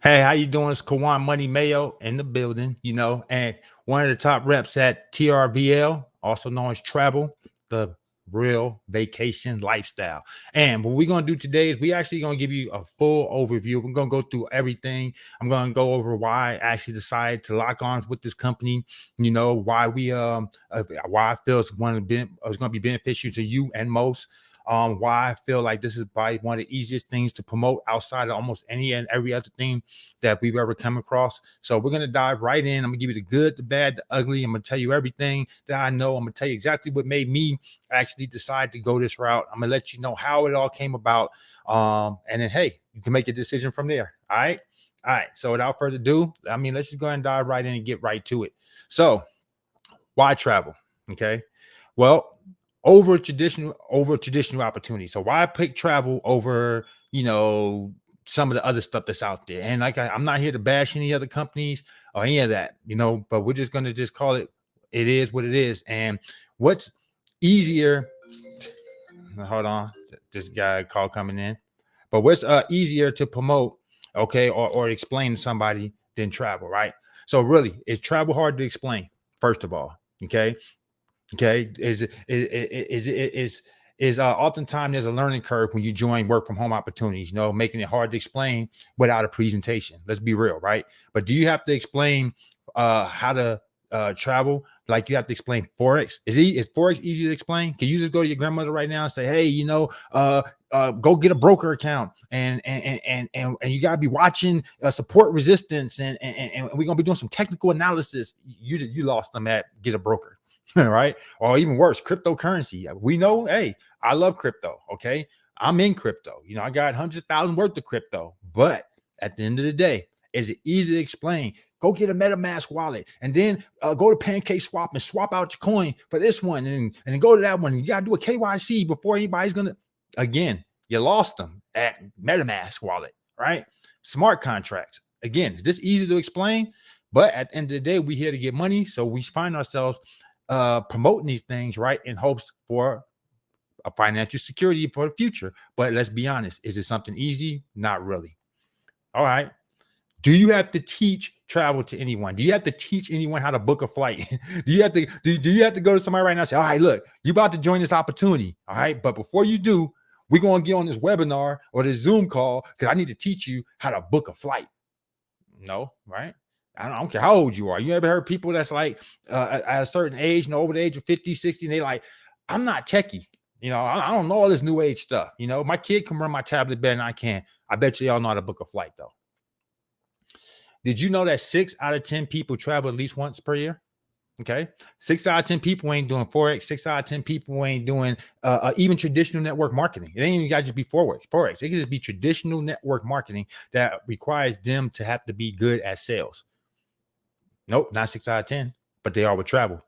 Hey, how you doing? It's Kawan Money Mayo in the building, and one of the top reps at TRVL, also known as Travel, the real vacation lifestyle. And what we're gonna do today is we actually gonna give you a full overview. We're gonna go through everything. I'm gonna go over why I actually decided to lock arms with this company. Why why I feel it's gonna be beneficial to you and most. Why I feel like this is probably one of the easiest things to promote outside of almost any and every other thing that we've ever come across. So we're gonna dive right in. I'm gonna give you the good, the bad, the ugly. I'm gonna tell you everything that I know. I'm gonna tell you exactly what made me actually decide to go this route. I'm gonna let you know how it all came about. And then hey, you can make a decision from there. All right. All right. So without further ado, let's just go ahead and dive right in and get right to it. So why travel? Okay. Well, over traditional opportunity. So why pick travel over, some of the other stuff that's out there? And I'm not here to bash any other companies or any of that, but we're just gonna just call it is what it is. And what's easier, hold on, this guy call coming in. But what's easier to promote, okay, or explain to somebody than travel, right? So really, is travel hard to explain? First of all, okay. Okay, oftentimes there's a learning curve when you join work from home opportunities, making it hard to explain without a presentation. Let's be real, right? But do you have to explain how to travel? Like you have to explain Forex? Is Forex easy to explain? Can you just go to your grandmother right now and say, hey, go get a broker account and you gotta be watching support resistance and we're gonna be doing some technical analysis. You lost them at get a broker. Right? Or even worse, cryptocurrency. We know, hey, I love crypto. Okay. I'm in crypto. I got hundreds of thousands worth of crypto. But at the end of the day, is it easy to explain? Go get a MetaMask wallet and then go to Pancake Swap and swap out your coin for this one and then go to that one. You got to do a KYC before anybody's going to, again, you lost them at MetaMask wallet, right? Smart contracts. Again, is this easy to explain? But at the end of the day, we're here to get money. So we find ourselves promoting these things, right, in hopes for a financial security for the future. But let's be honest, is it something easy? Not really. All right. Do you have to teach travel to anyone? Do you have to teach anyone how to book a flight? Do you have to do you have to go to somebody right now and say, all right, look, you about to join this opportunity. All right. But before you do, we're going to get on this webinar or this Zoom call because I need to teach you how to book a flight. No, right? I don't care how old you are. You ever heard people that's like at a certain age, over the age of 50, 60, and they like, I'm not techie. I don't know all this new age stuff. My kid can run my tablet better than I can. I bet you y'all know how to book a flight, though. Did you know that 6 out of 10 people travel at least once per year? Okay. 6 out of 10 people ain't doing Forex. 6 out of 10 people ain't doing even traditional network marketing. It ain't even got to just be Forex. It can just be traditional network marketing that requires them to have to be good at sales. Nope, not 6 out of 10, but they are with travel.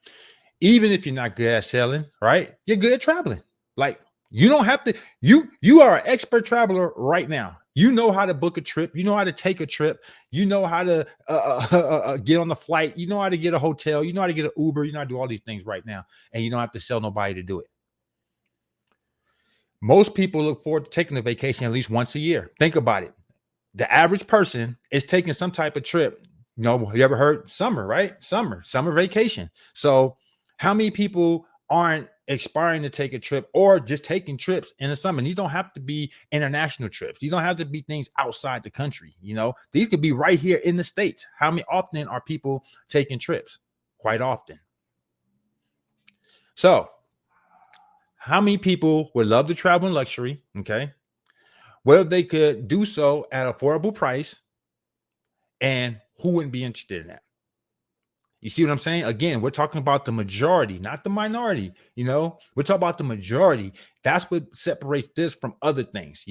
Even if you're not good at selling, right? You're good at traveling. Like you don't have to, you are an expert traveler right now. You know how to book a trip. You know how to take a trip. You know how to get on the flight. You know how to get a hotel. You know how to get an Uber. You know how to do all these things right now. And you don't have to sell nobody to do it. Most people look forward to taking a vacation at least once a year. Think about it. The average person is taking some type of trip. You ever heard summer, right? Summer vacation. So how many people aren't aspiring to take a trip or just taking trips in the summer? And these don't have to be international trips. These don't have to be things outside the country. These could be right here in the States. How many often are people taking trips? Quite often. So how many people would love to travel in luxury? Okay. Well, if they could do so at an affordable price, and who wouldn't be interested in that? You see what I'm saying? Again, we're talking about the majority, not the minority. We're talking about the majority. That's what separates this from other things,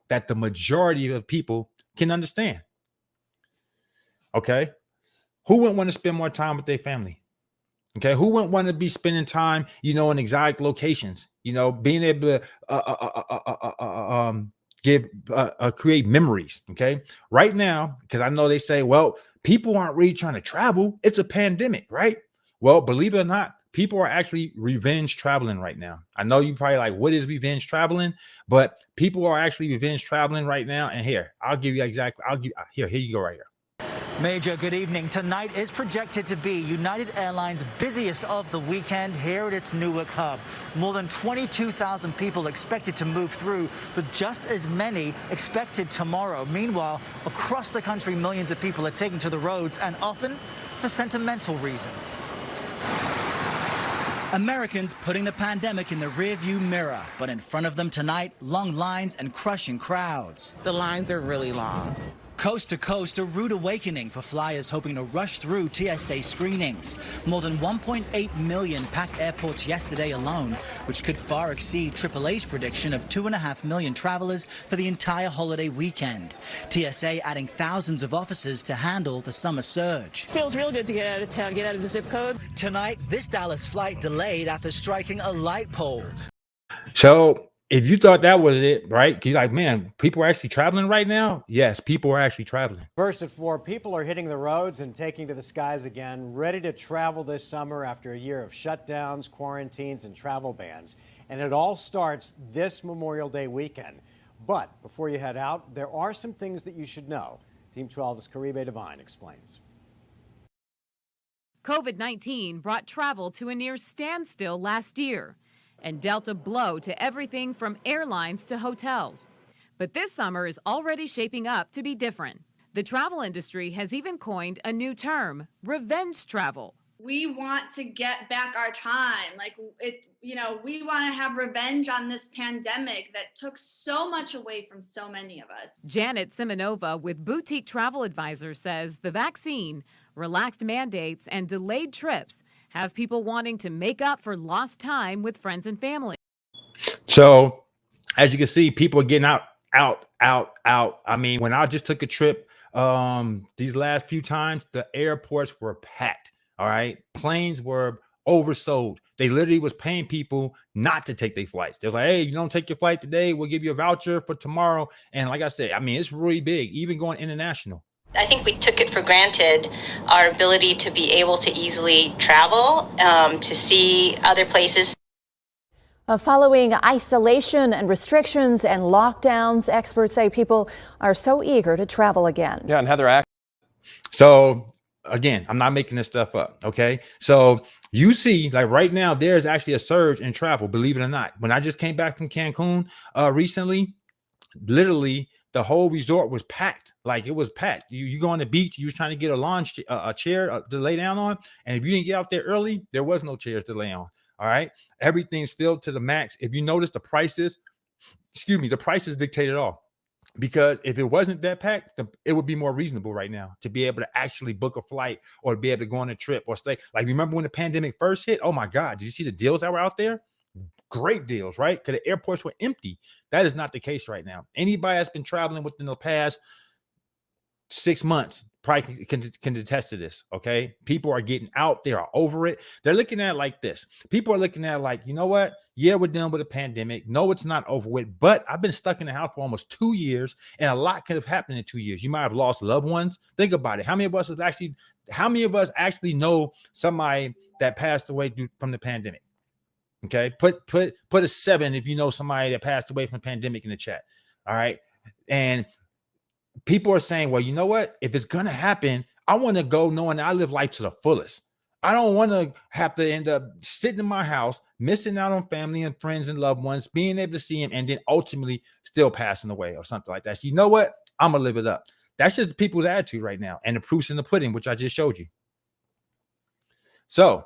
that the majority of people can understand. Okay. Who wouldn't want to spend more time with their family? Okay. Who wouldn't want to be spending time, in exotic locations, being able to create memories. Okay. Right now, because I know they say, well, people aren't really trying to travel. It's a pandemic, right? Well, believe it or not, People are actually revenge traveling right now. I know you probably like, what is revenge traveling? But people are actually revenge traveling right now. And here, I'll give you exactly, here you go right here. Major, good evening. Tonight is projected to be United Airlines' busiest of the weekend here at its Newark hub. More than 22,000 people expected to move through, with just as many expected tomorrow. Meanwhile, across the country, millions of people are taking to the roads, and often for sentimental reasons. Americans putting the pandemic in the rearview mirror, but in front of them tonight, long lines and crushing crowds. The lines are really long. Coast to coast, a rude awakening for flyers hoping to rush through TSA screenings. More than 1.8 million packed airports yesterday alone, which could far exceed AAA's prediction of 2.5 million travelers for the entire holiday weekend. TSA adding thousands of officers to handle the summer surge. Feels real good to get out of town, get out of the zip code. Tonight, this Dallas flight delayed after striking a light pole. So if you thought that was it, right? Because like, man, people are actually traveling right now. Yes, people are actually traveling. First at 4, people are hitting the roads and taking to the skies again, ready to travel this summer after a year of shutdowns, quarantines, and travel bans. And it all starts this Memorial Day weekend. But before you head out, there are some things that you should know. Team 12's Caribe Devine explains. COVID-19 brought travel to a near standstill last year and dealt a blow to everything from airlines to hotels. But this summer is already shaping up to be different. The travel industry has even coined a new term, revenge travel. We want to get back our time. We want to have revenge on this pandemic that took so much away from so many of us. Janet Simonova with Boutique Travel Advisors says the vaccine, relaxed mandates, and delayed trips have people wanting to make up for lost time with friends and family. So as you can see, people are getting out. I mean, when I just took a trip these last few times, the airports were packed. All right. Planes were oversold. They literally was paying people not to take their flights. They was like, hey, you don't take your flight today, we'll give you a voucher for tomorrow. And like I said, I mean, it's really big, even going international. I think we took it for granted, our ability to be able to easily travel, to see other places. Following isolation and restrictions and lockdowns, experts say people are so eager to travel again. Yeah, and Heather. So again, I'm not making this stuff up. Okay. So you see, like right now, there's actually a surge in travel, believe it or not. When I just came back from Cancun recently, literally the whole resort was packed. Like it was packed. You go on the beach, you was trying to get a chair to lay down on. And if you didn't get out there early, there was no chairs to lay on. All right. Everything's filled to the max. If you notice the prices dictate it all. Because if it wasn't that packed, it would be more reasonable right now to be able to actually book a flight or be able to go on a trip or stay. Like, remember when the pandemic first hit? Oh my God, did you see the deals that were out there? Great deals, right? Because the airports were empty. That is not the case right now. Anybody that's been traveling within the past 6 months probably can attest to this. Okay. People are getting out. They are over it. They're looking at it like this. People are looking at it like, you know what? Yeah, we're done with a pandemic. No, it's not over with, but I've been stuck in the house for almost 2 years and a lot could have happened in 2 years. You might have lost loved ones. Think about it. How many of us actually know somebody that passed away from the pandemic? Okay. Put a 7 if you know somebody that passed away from the pandemic in the chat. All right. And people are saying, well, you know what? If it's going to happen, I want to go knowing that I live life to the fullest. I don't want to have to end up sitting in my house, missing out on family and friends and loved ones, being able to see them, and then ultimately still passing away or something like that. So you know what? I'm going to live it up. That's just people's attitude right now. And the proof's in the pudding, which I just showed you. So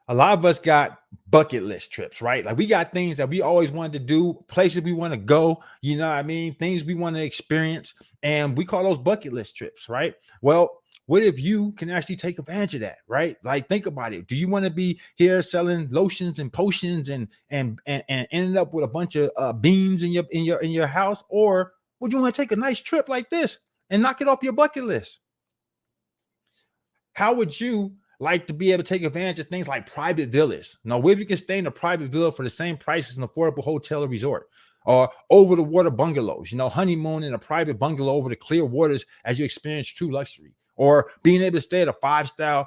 a lot of us got bucket list trips, right? Like we got things that we always wanted to do, places we want to go, you know what I mean? Things we want to experience. And we call those bucket list trips, right? Well, what if you can actually take advantage of that, right? Like think about it. Do you want to be here selling lotions and potions and ending up with a bunch of beans in your house? Or would you want to take a nice trip like this and knock it off your bucket list? How would you like to be able to take advantage of things like private villas? Now, where you can stay in a private villa for the same price as an affordable hotel or resort, or over the water bungalows, honeymoon in a private bungalow over the clear waters as you experience true luxury, or being able to stay at a five-star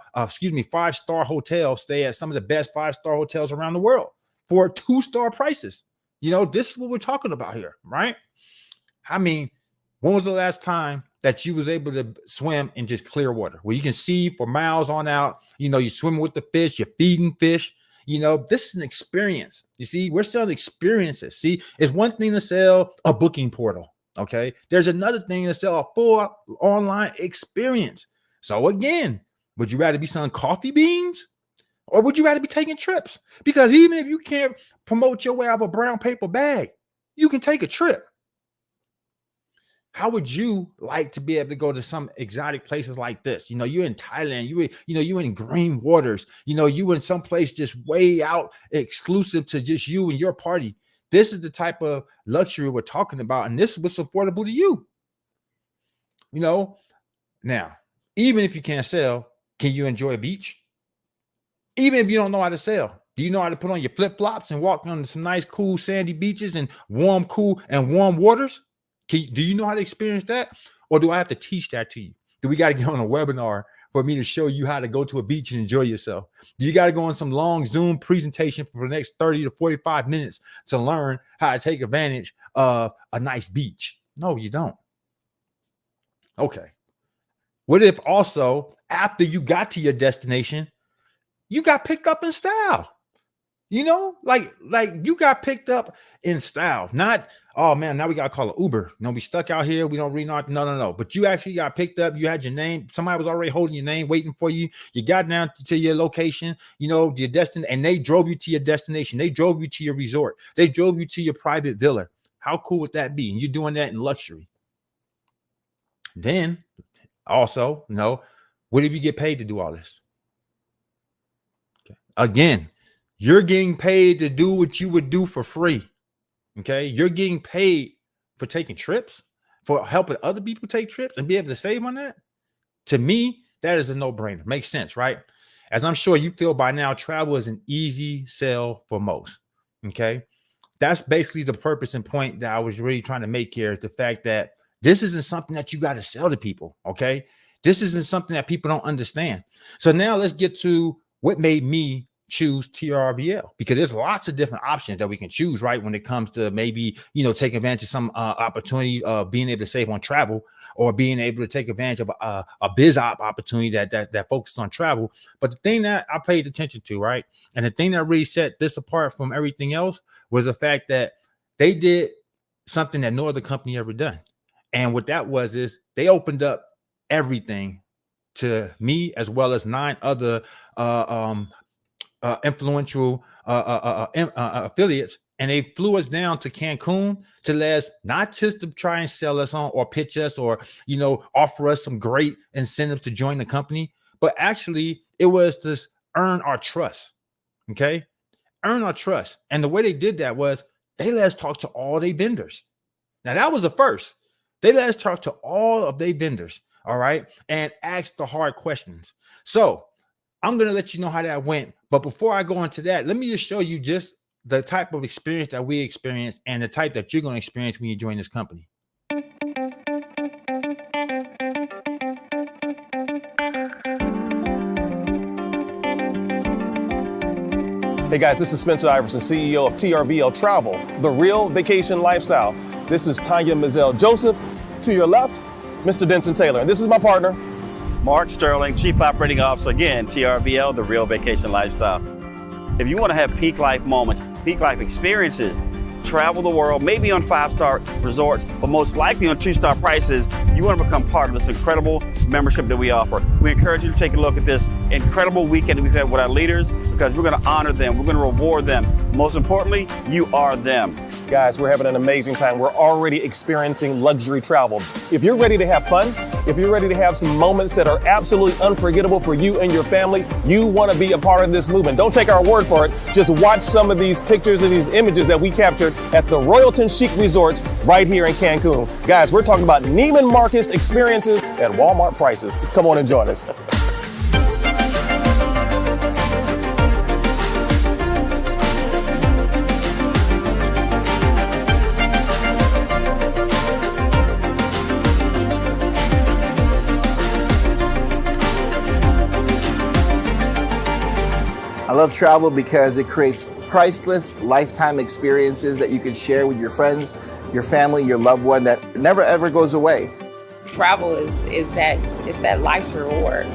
hotel, stay at some of the best five-star hotels around the world for 2-star prices. This is what we're talking about here, right? I mean, when was the last time that you was able to swim in just clear water where you can see for miles on out? You're swimming with the fish, you're feeding fish. This is an experience. You see, we're selling experiences. See, it's one thing to sell a booking portal. Okay. There's another thing to sell a full online experience. So again, would you rather be selling coffee beans or would you rather be taking trips? Because even if you can't promote your way out of a brown paper bag, you can take a trip. How would you like to be able to go to some exotic places like this? You're in Thailand, you're in green waters, you in some place just way out exclusive to just you and your party. This is the type of luxury we're talking about, and this is what's affordable to you. Now, even if you can't sail, can you enjoy a beach? Even if you don't know how to sail, do you know how to put on your flip-flops and walk on some nice, cool, sandy beaches and warm waters? Do you know how to experience that? Or do I have to teach that to you? Do we got to get on a webinar for me to show you how to go to a beach and enjoy yourself? Do you got to go on some long Zoom presentation for the next 30 to 45 minutes to learn how to take advantage of a nice beach? No, you don't. Okay. What if also after you got to your destination, you got picked up in style? Like you got picked up in style, not, oh man, now we got to call an Uber. We stuck out here. We don't really know. No. But you actually got picked up. You had your name. Somebody was already holding your name, waiting for you. You got down to your location, your destination, and they drove you to your destination. They drove you to your resort. They drove you to your private villa. How cool would that be? And you're doing that in luxury. Then also, what did you get paid to do all this? Okay. Again, you're getting paid to do what you would do for free. Okay. You're getting paid for taking trips, for helping other people take trips and be able to save on that. To me, that is a no-brainer. Makes sense, right? As I'm sure you feel by now, travel is an easy sell for most. Okay. That's basically the purpose and point that I was really trying to make here, is the fact that this isn't something that you got to sell to people. Okay. This isn't something that people don't understand. So now let's get to what made me choose TRVL, because there's lots of different options that we can choose, right? When it comes to maybe, take advantage of some opportunity of being able to save on travel, or being able to take advantage of a biz op opportunity that focuses on travel. But the thing that I paid attention to, right, and the thing that really set this apart from everything else was the fact that they did something that no other company ever done. And what that was is they opened up everything to me as well as 9 other influential affiliates, and they flew us down to Cancun to let us, not just to try and sell us on or pitch us or offer us some great incentives to join the company, but actually it was to earn our trust. Okay, earn our trust. And the way they did that was they let us talk to all their vendors. Now that was the first. They let us talk to all of their vendors, all right, and ask the hard questions. So I'm going to let you know how that went. But before I go into that, let me just show you just the type of experience that we experienced and the type that you're going to experience when you join this company. Hey guys, this is Spencer Iverson, CEO of TRVL Travel, the real vacation lifestyle. This is Tanya Mizell Joseph. To your left, Mr. Denson Taylor. And this is my partner, Mark Sterling, Chief Operating Officer, again, TRVL, the real vacation lifestyle. If you want to have peak life moments, peak life experiences, travel the world, maybe on 5-star resorts, but most likely on 2-star prices, you want to become part of this incredible membership that we offer. We encourage you to take a look at this incredible weekend we've had with our leaders, because we're going to honor them. We're going to reward them. Most importantly, you are them. Guys, we're having an amazing time. We're already experiencing luxury travel. If you're ready to have fun, if you're ready to have some moments that are absolutely unforgettable for you and your family, you want to be a part of this movement. Don't take our word for it. Just watch some of these pictures and these images that we captured at the Royalton Chic Resorts right here in Cancun. Guys, we're talking about Neiman Marcus experiences at Walmart prices. Come on and join us. love travel because it creates priceless lifetime experiences that you can share with your friends, your family, your loved one that never ever goes away. Travel is that life's reward.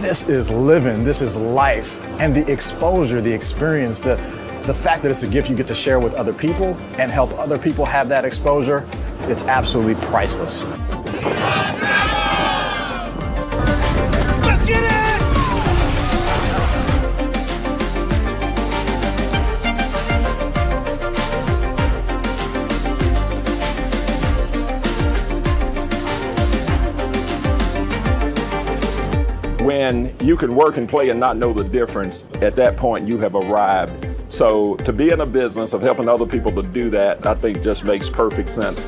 This is living, this is life, and the exposure, the experience, the fact that it's a gift you get to share with other people and help other people have that exposure, it's absolutely priceless. Let's get it! When you can work and play and not know the difference, at that point you have arrived. So to be in a business of helping other people to do that, I think just makes perfect sense.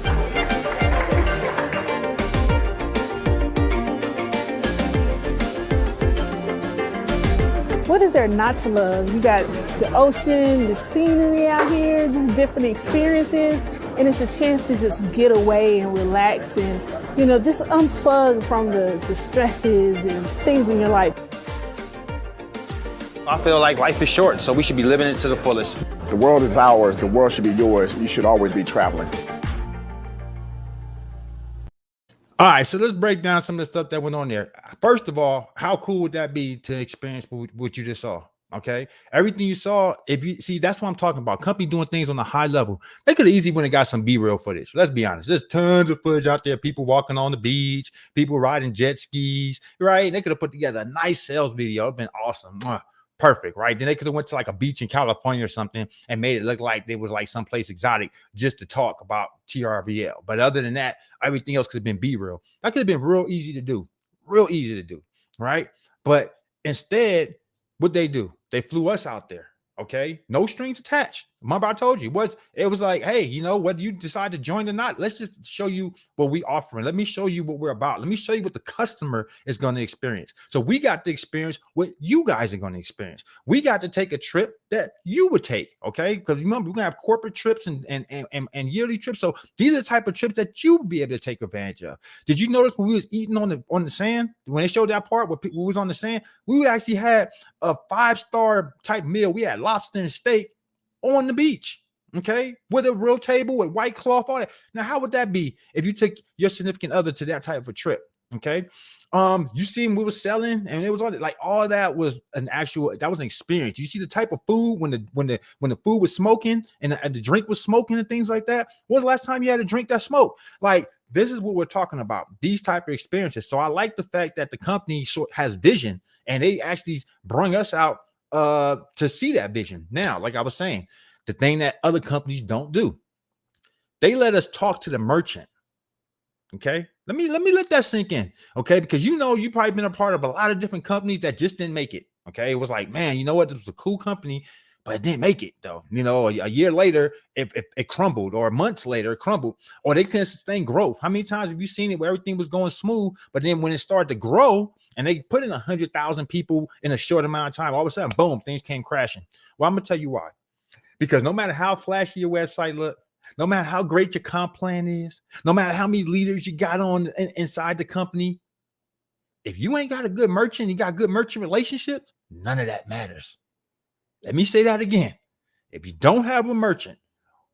What is there not to love? You got the ocean, the scenery out here, just different experiences, and it's a chance to just get away and relax and, you know, just unplug from the stresses and things in your life. I feel like life is short, so we should be living it to the fullest. The world is ours. The world should be yours. You should always be traveling. All right, so let's break down some of the stuff that went on there. First of all, how cool would that be to experience what you just saw? Okay, everything you saw, if you see, that's what I'm talking about. Company doing things on a high level. They could have easily went and got some B-real footage. Let's be honest. There's tons of footage out there. People walking on the beach, people riding jet skis, right? They could have put together a nice sales video. It'd been awesome. Perfect, right? Then they could have went to like a beach in California or something and made it look like they was like someplace exotic just to talk about TRVL. But other than that, everything else could have been B-real. That could have been real easy to do, right? But instead, what they do? They flew us out there. Okay, no strings attached. Remember, I told you it was like, hey, you know, whether you decide to join or not, let's just show you what we offering. Let me show you what we're about. Let me show you what the customer is going to experience. So we got to experience what you guys are going to experience. We got to take a trip that you would take. Okay, because remember, we're gonna have corporate trips and yearly trips. So these are the type of trips that you would be able to take advantage of. Did you notice when we was eating on the sand, when they showed that part where people was on the sand, we actually had a 5-star type meal. We had lobster and steak on the beach, okay, with a real table with white cloth on it. Now, how would that be if you took your significant other to that type of a trip? Okay, you seen we were selling, and it was on it like all that was an experience. You see the type of food when the food was smoking and the drink was smoking and things like that. When was the last time you had a drink that smoked? Like, this is what we're talking about, these type of experiences. So I like the fact that the company has vision and they actually bring us out to see that vision. Now, like I was saying, the thing that other companies don't do, they let us talk to the merchant. Okay, let me let that sink in. Okay, because you know, you probably been a part of a lot of different companies that just didn't make it. Okay, it was like, man, you know what, this was a cool company, but it didn't make it though. You know, a year later it crumbled, or months later it crumbled, or they couldn't sustain growth. How many times have you seen it where everything was going smooth, but then when it started to grow and they put in 100,000 people in a short amount of time, all of a sudden, boom, things came crashing? Well, I'm gonna tell you why. Because no matter how flashy your website look, no matter how great your comp plan is, no matter how many leaders you got on inside the company, if you ain't got a good merchant, you got good merchant relationships, none of that matters. Let me say that again. If you don't have a merchant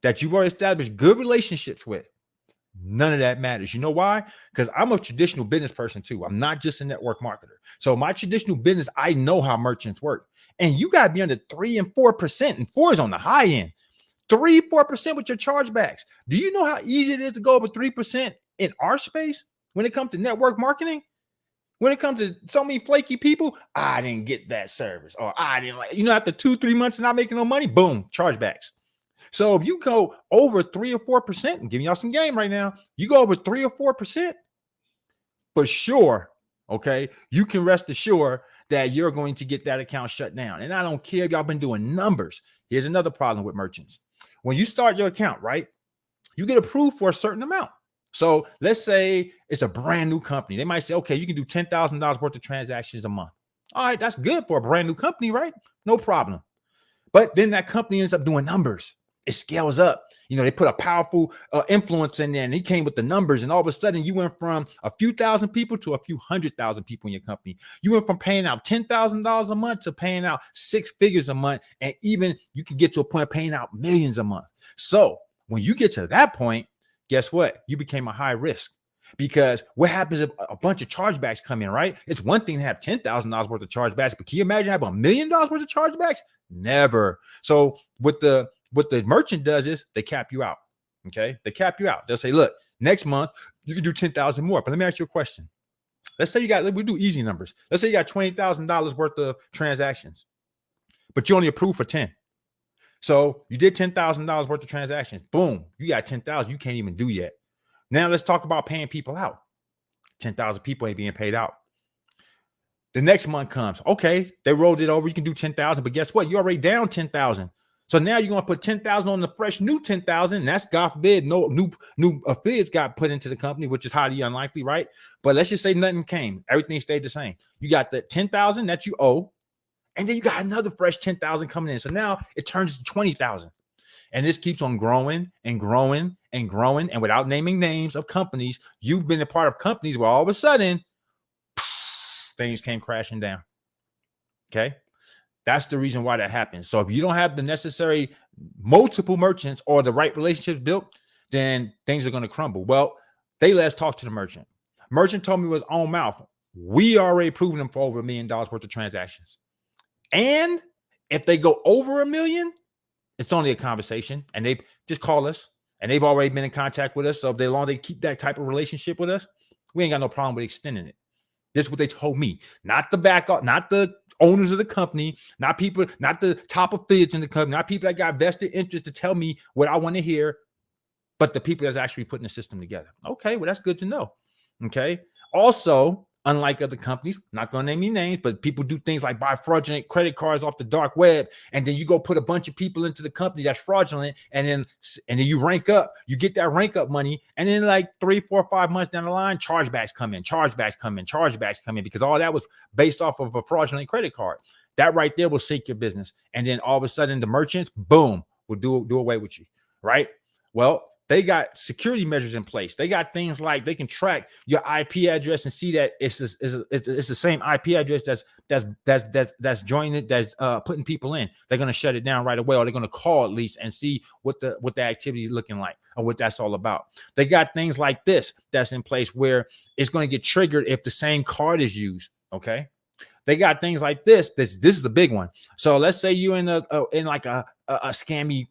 that you've already established good relationships with, none of that matters. You know why? Because I'm a traditional business person too. I'm not just a network marketer. So my traditional business, I know how merchants work. And you got to be under 3 and 4%. And 4 is on the high end. 3-4% with your chargebacks. Do you know how easy it is to go over 3% in our space when it comes to network marketing? When it comes to so many flaky people, I didn't get that service, or I didn't like, you know, after 2-3 months of not making no money, boom, chargebacks. So if you go over 3 or 4%, I'm giving y'all some game right now, you go over 3 or 4%, for sure, okay, you can rest assured that you're going to get that account shut down. And I don't care if y'all been doing numbers. Here's another problem with merchants. When you start your account, right, you get approved for a certain amount. So let's say it's a brand new company. They might say, okay, you can do $10,000 worth of transactions a month. All right, that's good for a brand new company, right? No problem. But then that company ends up doing numbers. It scales up. You know, they put a powerful influence in there, and he came with the numbers, and all of a sudden you went from a few thousand people to a few 100,000 people in your company. You went from paying out $10,000 a month to paying out 6 figures a month, and even you can get to a point of paying out millions a month. So when you get to that point, guess what? You became a high risk. Because what happens if a bunch of chargebacks come in, right? It's one thing to have $10,000 worth of chargebacks, but can you imagine having $1 million worth of chargebacks? Never. So what the merchant does is they cap you out. Okay, they cap you out. They'll say, look, next month you can do 10,000 more. But let me ask you a question. Let's say we do easy numbers. Let's say you got $20,000 worth of transactions, but you only approved for 10. So you did $10,000 worth of transactions. Boom, you got 10,000. You can't even do yet. Now let's talk about paying people out. 10,000 people ain't being paid out. The next month comes. Okay, they rolled it over. You can do 10,000, but guess what? You're already down 10,000. So now you're going to put 10,000 on the fresh new 10,000. And that's, God forbid, no new affiliates got put into the company, which is highly unlikely, right? But let's just say nothing came. Everything stayed the same. You got the 10,000 that you owe, and then you got another fresh 10,000 coming in. So now it turns to 20,000. And this keeps on growing and growing and growing. And without naming names of companies, you've been a part of companies where all of a sudden things came crashing down. Okay. That's the reason why that happens. So if you don't have the necessary multiple merchants or the right relationships built, then things are going to crumble. Well, they let's talk to the merchant. Merchant told me with his own mouth, we already proven them for over $1 million worth of transactions. And if they go over $1 million, it's only a conversation, and they just call us, and they've already been in contact with us. So if they keep that type of relationship with us, we ain't got no problem with extending it. This is what they told me, not the backup, not the owners of the company, not people, not the top affiliates in the company, not people that got vested interest to tell me what I want to hear, but the people that's actually putting the system together. Okay, well, that's good to know. Okay. Also, unlike other companies, not going to name any names, but people do things like buy fraudulent credit cards off the dark web, and then you go put a bunch of people into the company that's fraudulent, and then you rank up, you get that rank up money, and then like 3, 4, 5 months down the line, chargebacks come in, because all that was based off of a fraudulent credit card. That right there will sink your business, and then all of a sudden the merchants, boom, will do away with you, right? Well, they got security measures in place. They got things like they can track your IP address and see that it's the same IP address that's joining it, that's putting people in. They're going to shut it down right away, or they're going to call at least and see what the activity is looking like or what that's all about. They got things like this that's in place where it's going to get triggered if the same card is used. Okay. They got things like this. This is a big one. So let's say you're in a scammy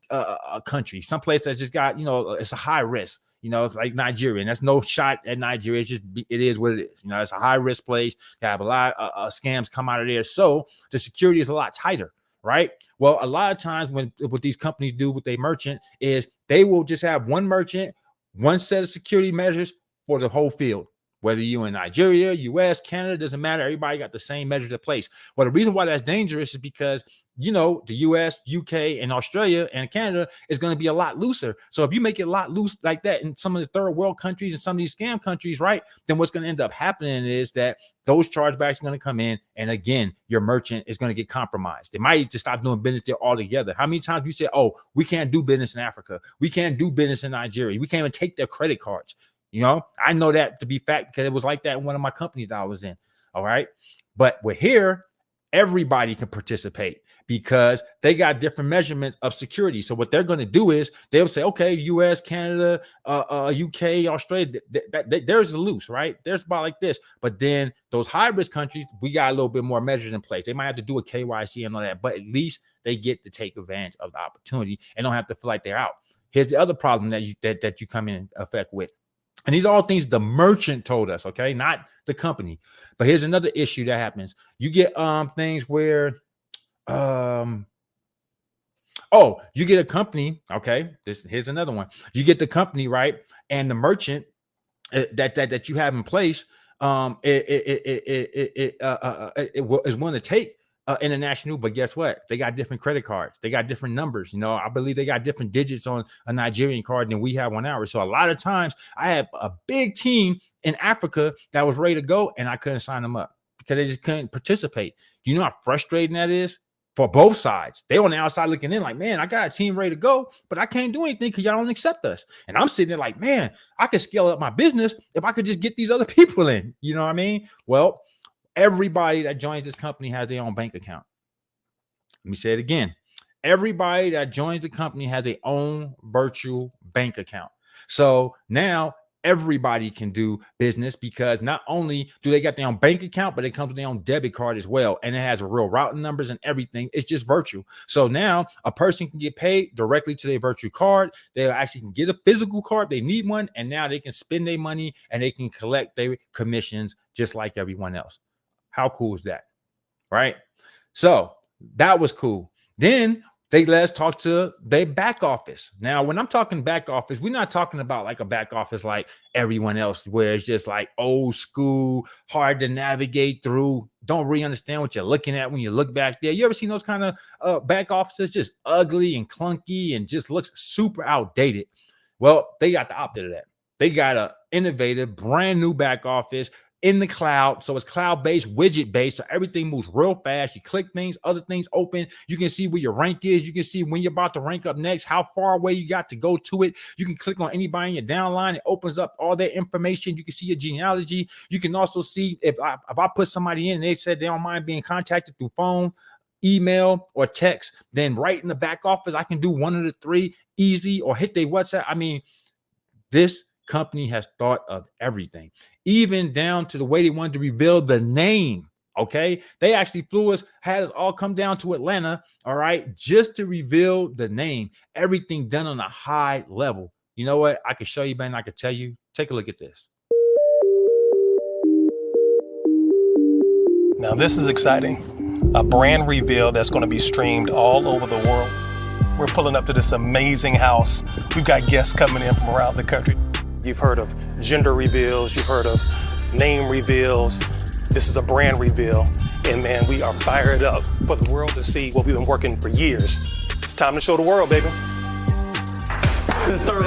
country, someplace that just got, it's a high risk. It's like Nigeria, and that's no shot at Nigeria. It is what it is. It's a high risk place. They have a lot of scams come out of there. So the security is a lot tighter, right? Well, a lot of times what these companies do with their merchant is they will just have one merchant, one set of security measures for the whole field. Whether you're in Nigeria, US, Canada, doesn't matter. Everybody got the same measures in place. Well, the reason why that's dangerous is because, the US, UK, and Australia and Canada is going to be a lot looser. So if you make it a lot loose like that in some of the third world countries and some of these scam countries, right, then what's going to end up happening is that those chargebacks are going to come in. And again, your merchant is going to get compromised. They might just stop doing business there altogether. How many times you say, oh, we can't do business in Africa. We can't do business in Nigeria. We can't even take their credit cards. I know that to be fact because it was like that in one of my companies that I was in. All right. But we're here. Everybody can participate because they got different measurements of security. So what they're going to do is they'll say, okay, US, Canada, UK, Australia, there's a loose, right? There's about like this. But then those high risk countries, we got a little bit more measures in place. They might have to do a KYC and all that, but at least they get to take advantage of the opportunity and don't have to feel like they're out. Here's the other problem that you come in effect with. And these are all things the merchant told us, okay, not the company. But here's another issue that happens. You get things where, you get a company, okay. Here's another one. You get the company, right, and the merchant that you have in place, is one to take international, but guess what? They got different credit cards. They got different numbers. I believe they got different digits on a Nigerian card than we have on ours. So a lot of times I have a big team in Africa that was ready to go and I couldn't sign them up because they just couldn't participate. Do you know how frustrating that is for both sides. They on the outside looking in like, man, I got a team ready to go, but I can't do anything because y'all don't accept us. And I'm sitting there like, man, I could scale up my business if I could just get these other people in. You know what I mean? Well, everybody that joins this company has their own bank account. Let me say it again. Everybody that joins the company has their own virtual bank account. So now everybody can do business because not only do they got their own bank account, but it comes with their own debit card as well. And it has real routing numbers and everything. It's just virtual. So now a person can get paid directly to their virtual card. They actually can get a physical card. They need one. And now they can spend their money and they can collect their commissions just like everyone else. How cool is that? Right? So that was cool. Then they let us talk to their back office. Now, when I'm talking back office, we're not talking about like a back office like everyone else, where it's just like old school, hard to navigate through. Don't really understand what you're looking at when you look back there. You ever seen those kind of back offices? Just ugly and clunky and just looks super outdated. Well, they got the opposite of that. They got an innovative, brand new back office in the cloud. So it's cloud-based, widget-based. So everything moves real fast. You click things, other things open. You can see where your rank is. You can see when you're about to rank up next, how far away you got to go to it. You can click on anybody in your downline. It opens up all their information. You can see your genealogy. You can also see if I put somebody in and they said they don't mind being contacted through phone, email, or text, then right in the back office, I can do one of the three easy or hit their WhatsApp. I mean, this company has thought of everything, even down to the way they wanted to reveal the name. Okay, they actually flew us, had us all come down to Atlanta, all right, just to reveal the name. Everything done on a high level. You know what? I could show you, man. I could tell you. Take a look at this. Now this is exciting. A brand reveal that's going to be streamed all over the world. We're pulling up to this amazing house. We've got guests coming in from around the country. You've heard of gender reveals. You've heard of name reveals. This is a brand reveal. And man, we are fired up for the world to see what we've been working for years. It's time to show the world, baby. Yes, sir.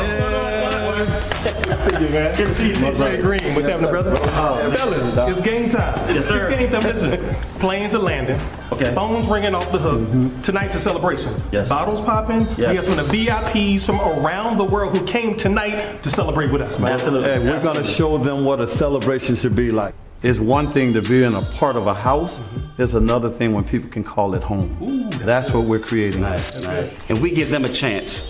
Good to see you, DJ Green. What's happening, brother? Fellas, it's game time. Yes, sir. It's game time. Listen, planes are landing. Okay. Phones ringing off the hook. Tonight's a celebration. Yes. Bottles popping. Yes. We got some of the VIPs from around the world who came tonight to celebrate with us, man. Absolutely. Hey, we're going to show them what a celebration should be like. It's one thing to be in a part of a house. It's another thing when people can call it home. Ooh, that's what we're creating. Nice. And we give them a chance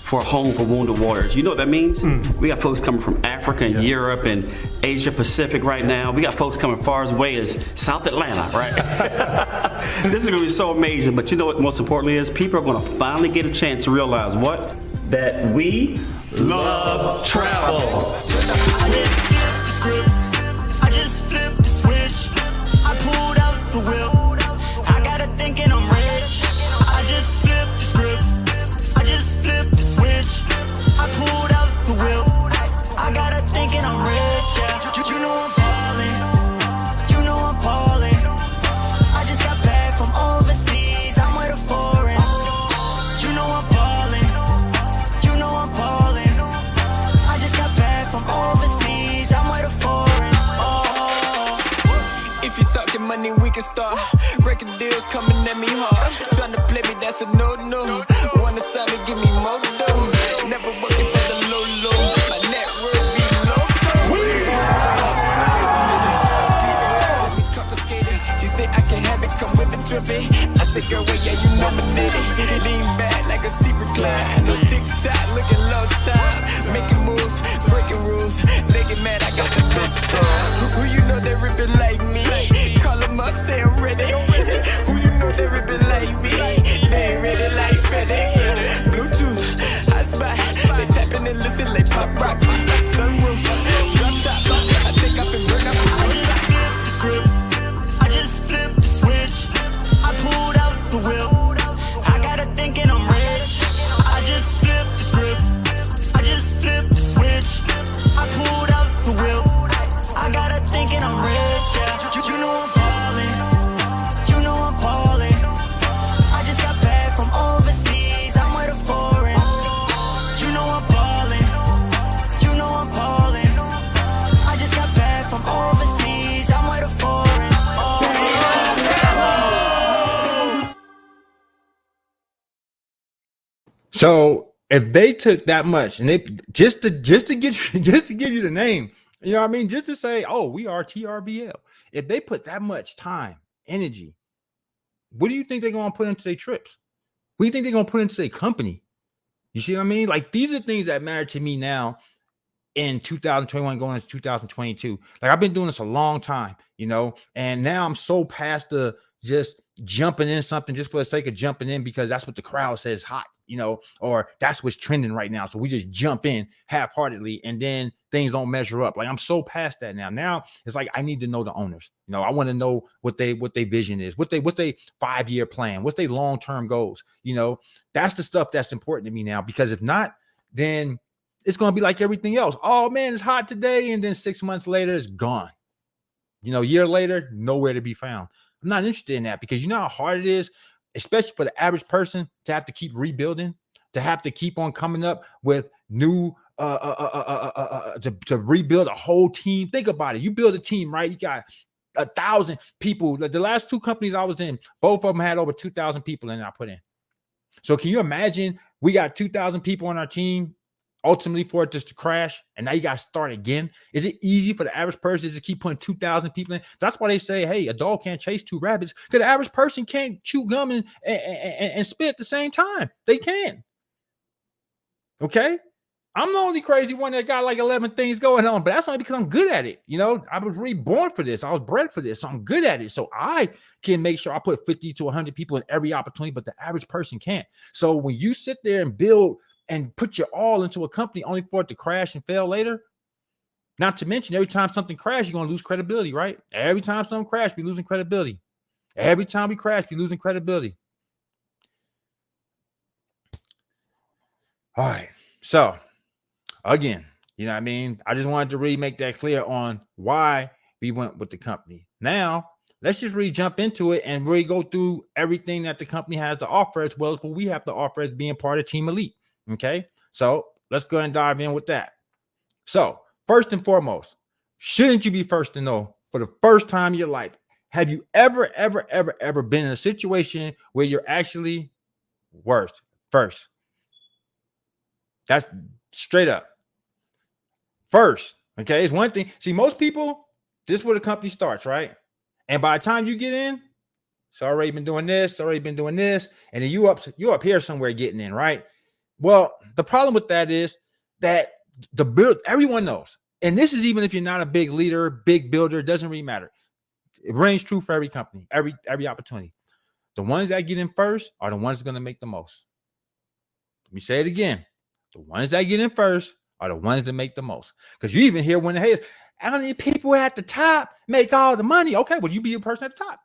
for a home for wounded warriors. You know what that means? We got folks coming from Africa and Europe and Asia Pacific right now. We got folks coming far as away as South Atlanta, right? This is gonna be so amazing, but you know what most importantly is? People are gonna finally get a chance to realize what? That we love travel. I just flipped the switch. I pulled out the whip. I got her thinking I'm rich. I just flipped the script. I just flipped the switch. I pulled out the whip. I got her thinking I'm rich, yeah. You know I'm ballin'. You know I'm ballin'. I just got back from overseas. I'm with a foreign. You know I'm ballin'. You know I'm ballin'. I just got back from overseas. I'm with a foreign. Oh. If you're talking money, we can start. Record deals coming at me hard. Tryna play me, that's a no-no. Wanna sign me, give me more dough. Never working for the low-low. My net worth be low. She said I can have it, come with the drippy. I said, girl, well, yeah, you never did it. Lean back like a secret climb. No tick-tock, looking lost time. Making moves, breaking rules. They get mad, I got the best time. Who you know they ripping like me? Call them up, say I'm ready. Who you know they ripping like me? They ain't ready like Freddy. Bluetooth, I spy. They tapping and listen like pop rock. Sunroof, drop top. I think I can burn up. I just flipped the switch. I pulled out the whip. I got her thinking I'm rich. I just flipped the script. I just flipped the switch. I pulled out the whip. I got So if they took that much and they just to get just to give you the name, you know what I mean? Just to say, oh, we are TRVL. If they put that much time, energy, what do you think they're gonna put into their trips? What do you think they're gonna put into their company? You see what I mean? Like these are things that matter to me now in 2021 going into 2022. Like I've been doing this a long time, you know, and now I'm so past the just jumping in something just for the sake of jumping in because that's what the crowd says hot, you know, or that's what's trending right now. So we just jump in half-heartedly and then things don't measure up. Like I'm so past that now. Now it's like I need to know the owners. You know, I want to know what their vision is, what they 5-year plan, what's their long-term goals. You know, that's the stuff that's important to me now because if not, then it's going to be like everything else. Oh man, it's hot today. And then 6 months later, it's gone. You know, a year later, nowhere to be found. I'm not interested in that because you know how hard it is, especially for the average person to have to keep rebuilding, to have to keep on coming up with new, to rebuild a whole team. Think about it. You build a team, right? You got 1,000 people. The last 2 companies I was in, both of them had over 2,000 people in I put in. So can you imagine we got 2,000 people on our team ultimately for it just to crash and now you got to start again? Is it easy for the average person to keep putting 2,000 people in? That's why they say, hey, a dog can't chase 2 rabbits because the average person can't chew gum and spit at the same time. They can. Okay. I'm the only crazy one that got like 11 things going on, but that's only because I'm good at it. You know, I was reborn for this. I was bred for this. So I'm good at it. So I can make sure I put 50 to 100 people in every opportunity, but the average person can't. So when you sit there and build and put your all into a company only for it to crash and fail later, not to mention every time something crashes, you're going to lose credibility, right? Every time something crashes, we're losing credibility. Every time we crash, we're losing credibility. All right. So again, you know what I mean? I just wanted to really make that clear on why we went with the company. Now, let's just really jump into it and really go through everything that the company has to offer as well as what we have to offer as being part of Team Elite. Okay, so let's go ahead and dive in with that. So first and foremost, shouldn't you be first to know for the first time in your life? Have you ever been in a situation where you're actually first? That's straight up. First, okay, it's one thing. See, most people, this is where the company starts, right? And by the time you get in, it's already been doing this, and then you up here somewhere getting in, right? Well, the problem with that is that everyone knows, and this is even if you're not a big leader, big builder, it doesn't really matter. It rings true for every company, every opportunity. The ones that get in first are the ones that are going to make the most. Let me say it again. The ones that get in first are the ones that make the most. Because you even hear when the haters, how many people at the top make all the money? Okay, well, you be a person at the top.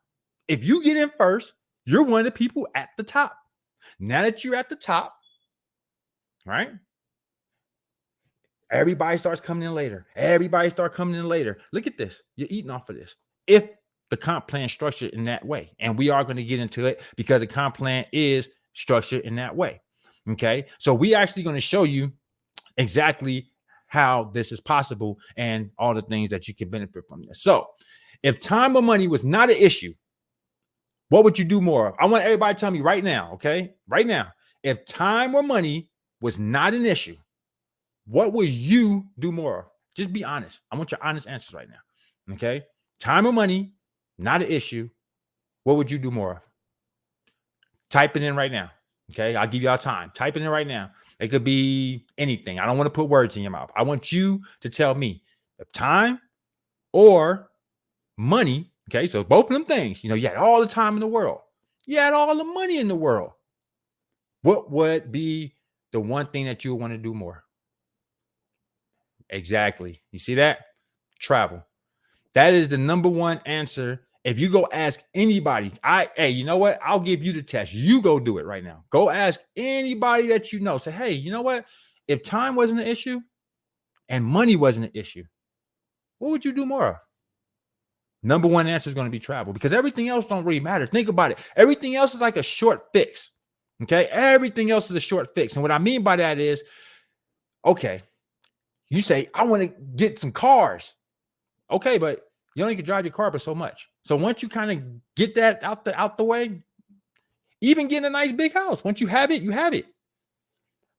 If you get in first, you're one of the people at the top. Now that you're at the top, right? Everybody starts coming in later. Look at this. You're eating off of this. If the comp plan structured in that way, and we are going to get into it because the comp plan is structured in that way. Okay, so we actually going to show you exactly how this is possible and all the things that you can benefit from this. So if time or money was not an issue, what would you do more of? I want everybody to tell me right now, okay? Right now, if time or money was not an issue, what would you do more of? Just be honest. I want your honest answers right now, okay? Time or money, not an issue. What would you do more of? Type it in right now, okay? I'll give y'all time. Type it in right now. It could be anything. I don't want to put words in your mouth. I want you to tell me if time or money, okay? So both of them things, you had all the time in the world. You had all the money in the world. What would be the one thing that you want to do more? Exactly. You see that? Travel. That is the number one answer. If you go ask anybody, hey, you know what? I'll give you the test. You go do it right now. Go ask anybody that you know. Say, hey, you know what? If time wasn't an issue and money wasn't an issue, what would you do more of? Number one answer is going to be travel because everything else don't really matter. Think about it. Everything else is like a short fix. Okay. Everything else is a short fix. And what I mean by that is, okay, you say, I want to get some cars. Okay, but you only can drive your car but so much. So once you kind of get that out the way, even getting a nice big house, once you have it, you have it.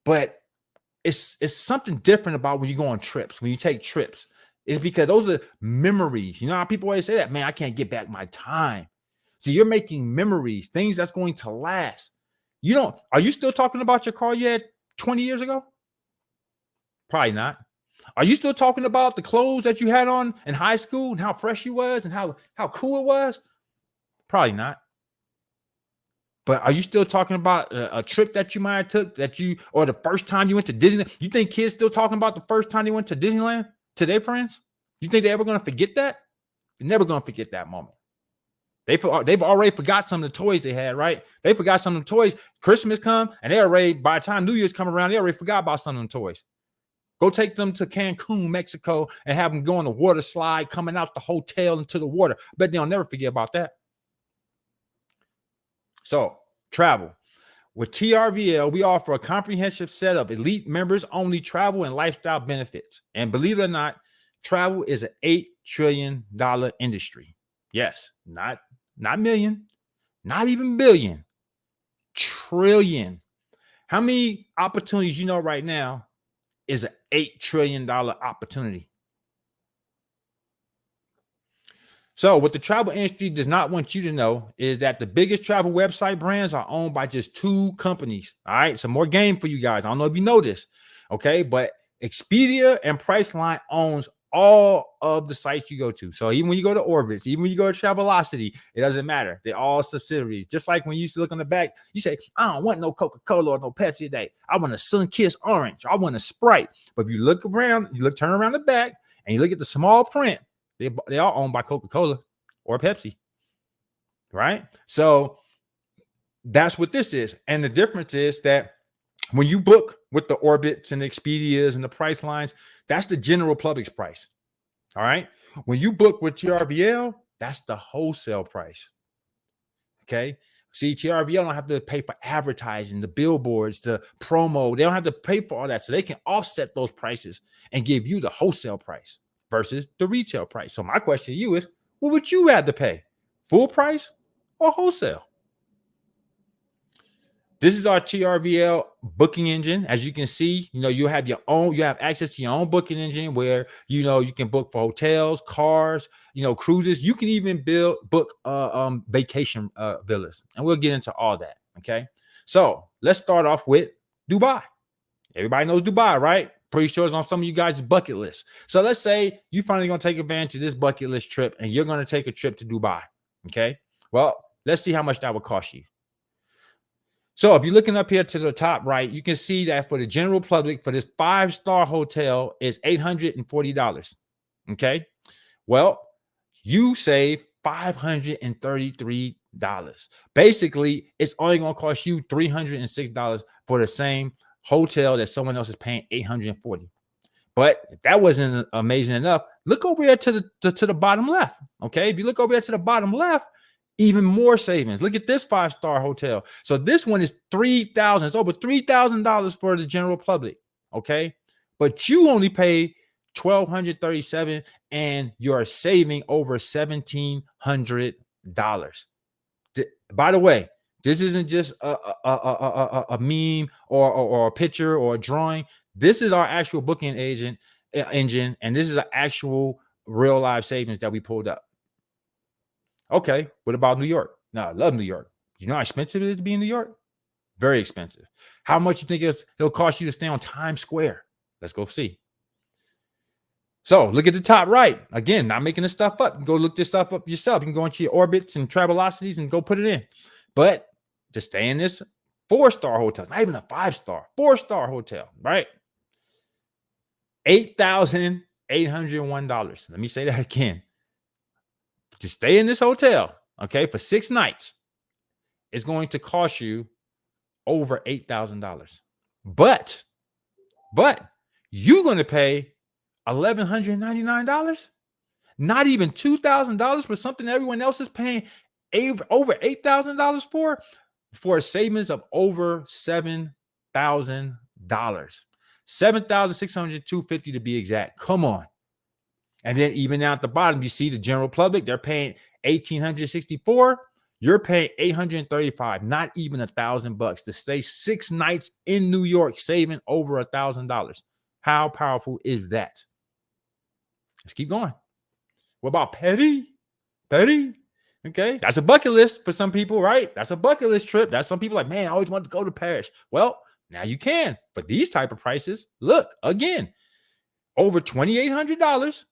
But it's something different about when you go on trips, when you take trips. It's because those are memories. You know how people always say that, man, I can't get back my time. So you're making memories, things that's going to last. Are you still talking about your car you had 20 years ago? Probably not. Are you still talking about the clothes that you had on in high school and how fresh you was and how cool it was? Probably not. But are you still talking about a trip that you might have took or the first time you went to Disneyland? You think kids still talking about the first time they went to Disneyland to their friends? You think they're ever going to forget that? They're never going to forget that moment. They've already forgot some of the toys they had, right? They forgot some of the toys. Christmas come and by the time New Year's come around, they already forgot about some of them toys. Go take them to Cancun, Mexico, and have them go on the water slide, coming out the hotel into the water. But they'll never forget about that. So, travel. With TRVL, we offer a comprehensive set of elite members only travel and lifestyle benefits. And believe it or not, travel is an $8 trillion industry. Yes, not million, not even billion, trillion. How many opportunities you know right now is an $8 trillion opportunity? So what the travel industry does not want you to know is that the biggest travel website brands are owned by just 2 companies. All right, some more game for you guys. I don't know if you know this, okay? But Expedia and Priceline owns all of the sites you go to. So even when you go to Orbitz, even when you go to Travelocity, it doesn't matter. They're all subsidiaries. Just like when you used to look on the back, you say, I don't want no Coca-Cola or no Pepsi today. I want a Sunkist Orange. I want a Sprite. But if you look around, turn around the back and you look at the small print, they all owned by Coca-Cola or Pepsi, right? So that's what this is. And the difference is that when you book with the Orbitz and the Expedias and the Pricelines, that's the general public's price. All right. When you book with TRVL, that's the wholesale price. Okay. See, TRVL don't have to pay for advertising, the billboards, the promo. They don't have to pay for all that. So they can offset those prices and give you the wholesale price versus the retail price. So my question to you is, what would you rather pay? Full price or wholesale? This is our TRVL booking engine. As you can see, you have access to your own booking engine where, you can book for hotels, cars, cruises. You can even book vacation villas. And we'll get into all that. Okay. So let's start off with Dubai. Everybody knows Dubai, right? Pretty sure it's on some of you guys' bucket list. So let's say you finally going to take advantage of this bucket list trip and you're going to take a trip to Dubai. Okay. Well, let's see how much that would cost you. So if you're looking up here to the top right, you can see that for the general public, for this 5-star hotel is $840. Okay. Well, you save $533. Basically, it's only going to cost you $306 for the same hotel that someone else is paying $840. But if that wasn't amazing enough, look over here to the bottom left. Okay. If you look over here to the bottom left, even more savings. Look at this 5-star hotel. So this one is $3,000. It's over $3,000 for the general public. Okay. But you only pay $1,237 and you're saving over $1,700. By the way, this isn't just a meme or a picture or a drawing. This is our actual booking engine, and this is an actual real live savings that we pulled up. Okay, what about New York? Now, I love New York. You know how expensive it is to be in New York? Very expensive. How much you think it'll cost you to stay on Times Square? Let's go see. So look at the top right. Again, not making this stuff up. You can go look this stuff up yourself. You can go into your Orbitz and Travelocities and go put it in. But to stay in this 4-star hotel, not even a 5-star, 4-star hotel, right? $8,801. Let me say that again. To stay in this hotel, okay, for 6 nights, it's going to cost you over $8,000. But you're going to pay $1,199, not even $2,000 for something everyone else is paying over $8,000 for a savings of over $7,000. $7,602.50 to be exact. Come on. And then even down at the bottom, you see the general public, they're paying $1,864. You're paying $835, not even $1,000 to stay 6 nights in New York, saving over $1,000. How powerful is that? Let's keep going. What about Petty? Petty? Okay, that's a bucket list for some people, right? That's a bucket list trip. That's some people like, man, I always wanted to go to Paris. Well, now you can. But these type of prices, look, again, over $2,800,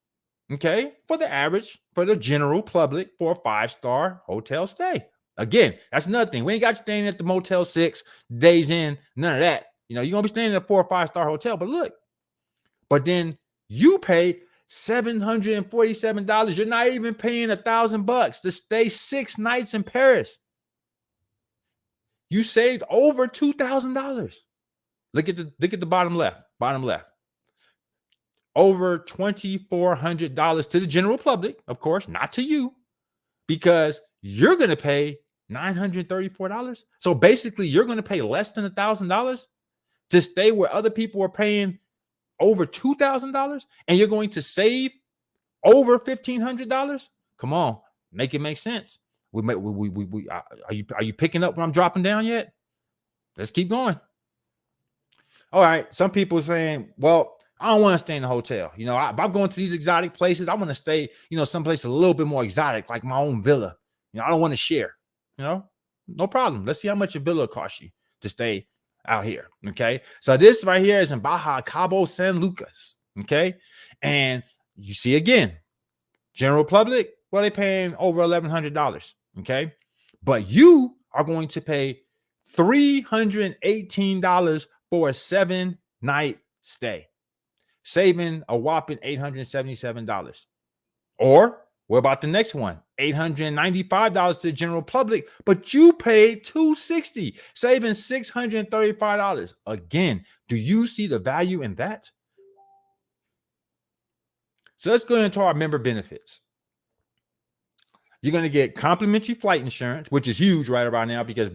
okay, for the average, for the general public, for a 5-star hotel stay. Again, that's another thing. We ain't got you staying at the Motel 6 days in, none of that. You know, you're going to be staying at a 4 or 5-star hotel, but look, but then you pay $747. You're not even paying $1,000 to stay 6 nights in Paris. You saved over $2,000. Look at the bottom left. Bottom left. Over $2,400 to the general public, of course, not to you, because you're going to pay $934. So basically, you're going to pay less than $1,000 to stay where other people are paying over $2,000, and you're going to save over $1,500. Come on, make it make sense. Are you picking up what I'm dropping down yet? Let's keep going. All right, some people are saying, well, I don't want to stay in the hotel. You know, if I'm going to these exotic places, I want to stay, you know, someplace a little bit more exotic, like my own villa. You know, I don't want to share. You know, no problem. Let's see how much a villa costs you to stay out here. Okay, so this right here is in Baja Cabo San Lucas. Okay, and you see again, general public, well, they're paying over $1,100. Okay, but you are going to pay $318 for a 7-night stay, saving a whopping $877. Or what about the next one? $895 to the general public, but you paid $260, saving $635. Again, do you see the value in that? So let's go into our member benefits. You're going to get complimentary flight insurance, which is huge right around now because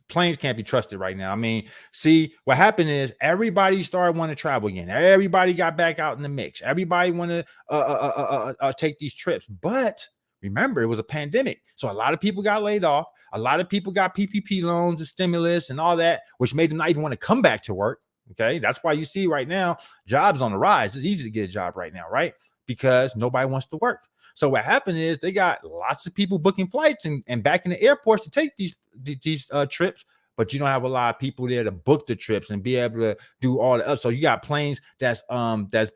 planes can't be trusted right now. I mean, see, what happened is everybody started wanting to travel again. Everybody got back out in the mix. Everybody wanted to take these trips. But remember, it was a pandemic. So a lot of people got laid off. A lot of people got PPP loans and stimulus and all that, which made them not even want to come back to work. Okay, that's why you see right now jobs on the rise. It's easy to get a job right now, right? Because nobody wants to work. So what happened is they got lots of people booking flights and back in the airports to take these trips, but you don't have a lot of people there to book the trips and be able to do all the so you got planes that's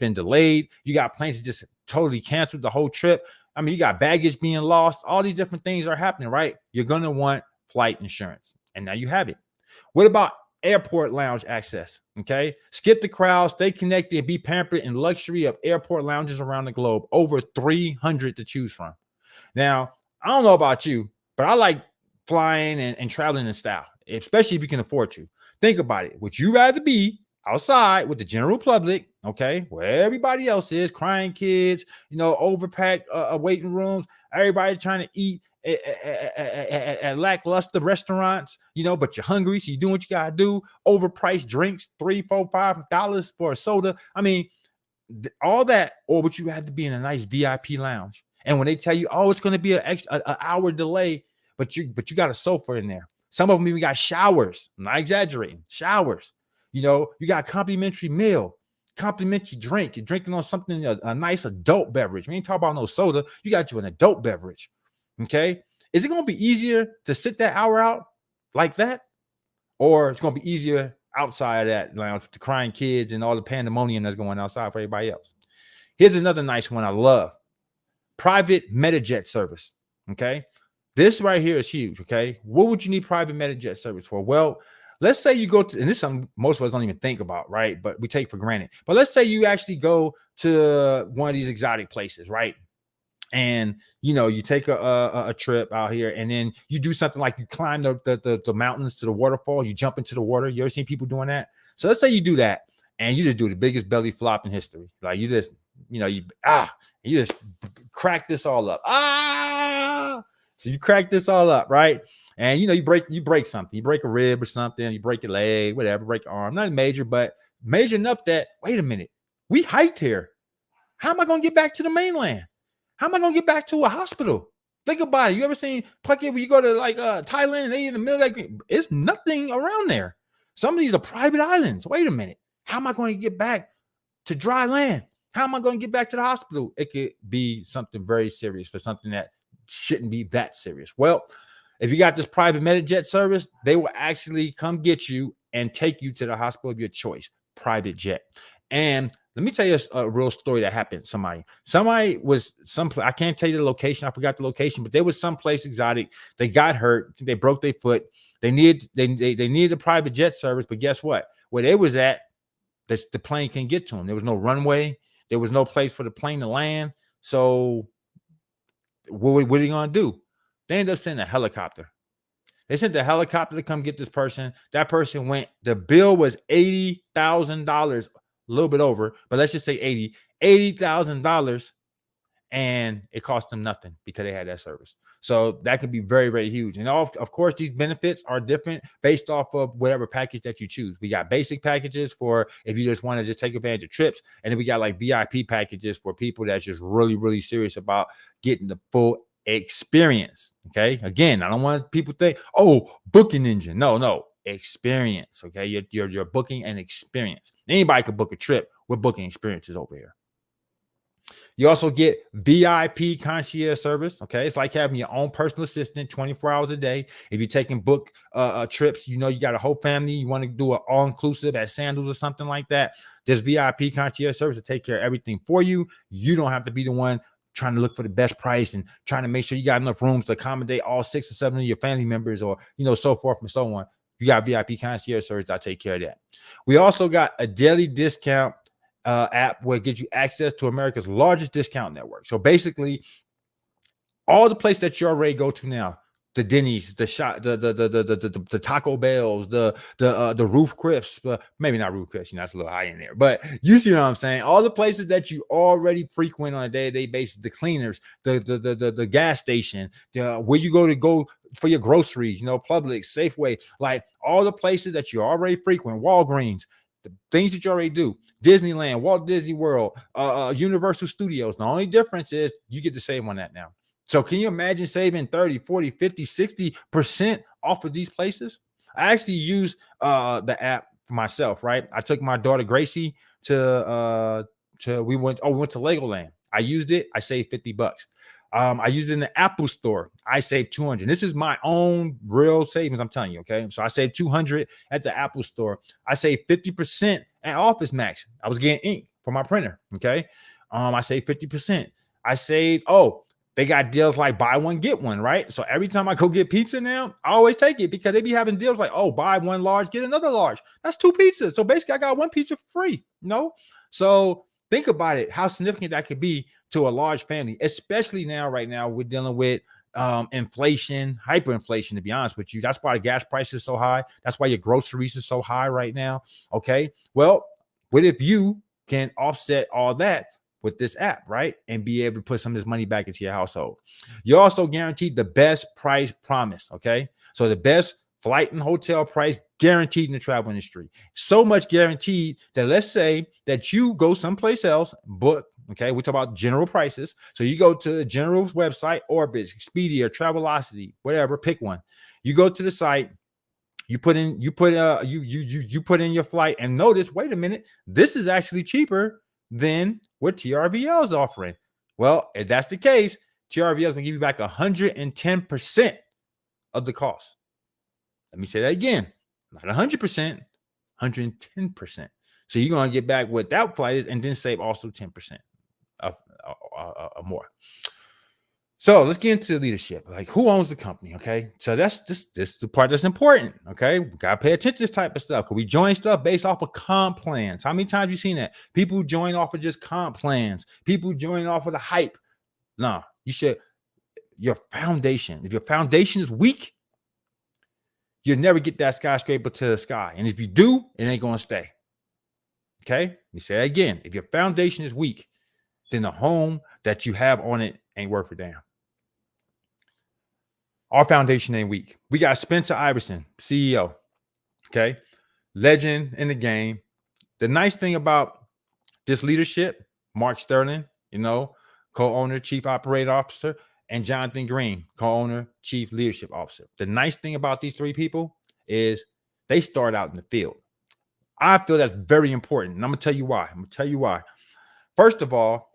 been delayed. You got planes that just totally canceled the whole trip. I mean, you got baggage being lost. All these different things are happening, right? You're gonna want flight insurance, and now you have it. What about airport lounge access? Okay, skip the crowd, stay connected, and be pampered in luxury of airport lounges around the globe. Over 300 to choose from. Now, I don't know about you, but I like flying and traveling in style, especially if you can afford to. Think about it. Would you rather be outside with the general public, okay, where everybody else is, crying kids, you know, overpacked waiting rooms, everybody trying to eat at lackluster restaurants, you know, but you're hungry, so you do what you gotta do. Overpriced drinks, $3, $4, $5 for a soda. I mean, all that, or would you have to be in a nice VIP lounge? And when they tell you, oh, it's going to be an hour delay, but you got a sofa in there. Some of them even got showers. I'm not exaggerating. Showers. You know, you got a complimentary meal, complimentary drink. You're drinking on something, a nice adult beverage. We ain't talking about no soda. You got you an adult beverage. Okay. Is it going to be easier to sit that hour out like that? Or it's going to be easier outside of that lounge with the crying kids and all the pandemonium that's going outside for everybody else? Here's another nice one I love. Private MetaJet service. Okay. This right here is huge. Okay. What would you need private MetaJet service for? Well, let's say you go to, and this is something most of us don't even think about, right? But we take for granted. But let's say you actually go to one of these exotic places, right? And you know, you take a trip out here, and then you do something like you climb the mountains to the waterfall, you jump into the water. You ever seen people doing that? So let's say you do that, and you just do the biggest belly flop in history. Like you just, you know, you just crack this all up. So you crack this all up, right? And you know, you break something, you break a rib or something, you break your leg, whatever, break your arm. Not major, but major enough that, wait a minute, we hiked here. How am I going to get back to the mainland? How am I going to get back to a hospital? Think about it. You ever seen Phuket where you go to like Thailand and they in the middle of like, it's nothing around there. Some of these are private islands. Wait a minute. How am I going to get back to dry land? How am I going to get back to the hospital? It could be something very serious for something that shouldn't be that serious. Well, if you got this private MediJet service, they will actually come get you and take you to the hospital of your choice, private jet. And let me tell you a real story that happened to somebody. Somebody was I can't tell you the location. I forgot the location, but there was someplace exotic. They got hurt. They broke their foot. They needed a private jet service. But guess what? Where they was at, the plane couldn't get to them. There was no runway. There was no place for the plane to land. So what are you going to do? They ended up sending a helicopter. They sent the helicopter to come get this person. That person went. The bill was $80,000, a little bit over, but let's just say $80,000, and it cost them nothing because they had that service. So that could be very, very huge. And of course, these benefits are different based off of whatever package that you choose. We got basic packages for if you just want to just take advantage of trips, and then we got like VIP packages for people that's just really, really serious about getting the full experience. Okay. Again, I don't want people to think, oh, booking engine. No, experience. Okay. You're booking an experience. Anybody could book a trip. We're booking experiences over here. You also get VIP concierge service. Okay. It's like having your own personal assistant 24 hours a day. If you're taking book trips, you got a whole family, you want to do an all-inclusive at Sandals or something like that. This VIP concierge service will take care of everything for you. You don't have to be the one trying to look for the best price and trying to make sure you got enough rooms to accommodate all 6 or 7 of your family members, or so forth and so on. You got VIP concierge service. I'll take care of that. We also got a daily discount app where it gives you access to America's largest discount network. So basically, all the places that you already go to now, the Denny's, the Taco Bells, the Roof Crisp, maybe not Roof Crisp, that's a little high in there, but you see what I'm saying? All the places that you already frequent on a day-to-day basis, the cleaners, the gas station, where you go for your groceries, Publix, Safeway, like all the places that you already frequent, Walgreens, the things that you already do, Disneyland, Walt Disney World, Universal Studios. The only difference is you get to save on that now. So can you imagine saving 30, 40, 50, 60% off of these places? I actually use the app for myself, right? I took my daughter Gracie we went to Legoland. I used it. I saved $50. I used it in the Apple store. I saved $200. This is my own real savings, I'm telling you, okay? So I saved $200 at the Apple store. I saved 50% at Office Max. I was getting ink for my printer, okay? I saved 50%. I saved, they got deals like buy one, get one, right? So every time I go get pizza now, I always take it because they be having deals like, buy one large, get another large. That's 2 pizzas. So basically I got 1 pizza for free, So think about it, how significant that could be to a large family, especially right now we're dealing with inflation, hyperinflation, to be honest with you. That's why the gas price is so high. That's why your groceries are so high right now. Okay. Well, what if you can offset all that with this app, right? And be able to put some of this money back into your household. You're also guaranteed the best price promise. Okay. So the best flight and hotel price guaranteed in the travel industry. So much guaranteed that let's say that you go someplace else, book. Okay, we talk about general prices. So you go to the General's website, Orbitz, Expedia, Travelocity, whatever, pick one. You go to the site, you put in your flight, and notice, wait a minute, this is actually cheaper than what TRVL is offering. Well, if that's the case, TRVL is going to give you back 110% of the cost. Let me say that again, not 100%, 110%. So you're going to get back what that flight is and then save also 10%. More. So let's get into leadership. Like, who owns the company? Okay, so that's this the part that's important. Okay, we gotta pay attention to this type of stuff because we join stuff based off of comp plans. How many times you seen that? People join off of just comp plans. People join off of the hype. No, you should. Your foundation. If your foundation is weak, you'll never get that skyscraper to the sky. And if you do, it ain't gonna stay. Okay, let me say that again. If your foundation is weak, then the home that you have on it ain't worth a damn. Our foundation ain't weak. We got Spencer Iverson, CEO. Okay. Legend in the game. The nice thing about this leadership, Mark Sterling, co-owner, chief operating officer, and Jonathan Green, co-owner, chief leadership officer. The nice thing about these three people is they start out in the field. I feel that's very important. And I'm going to tell you why. First of all,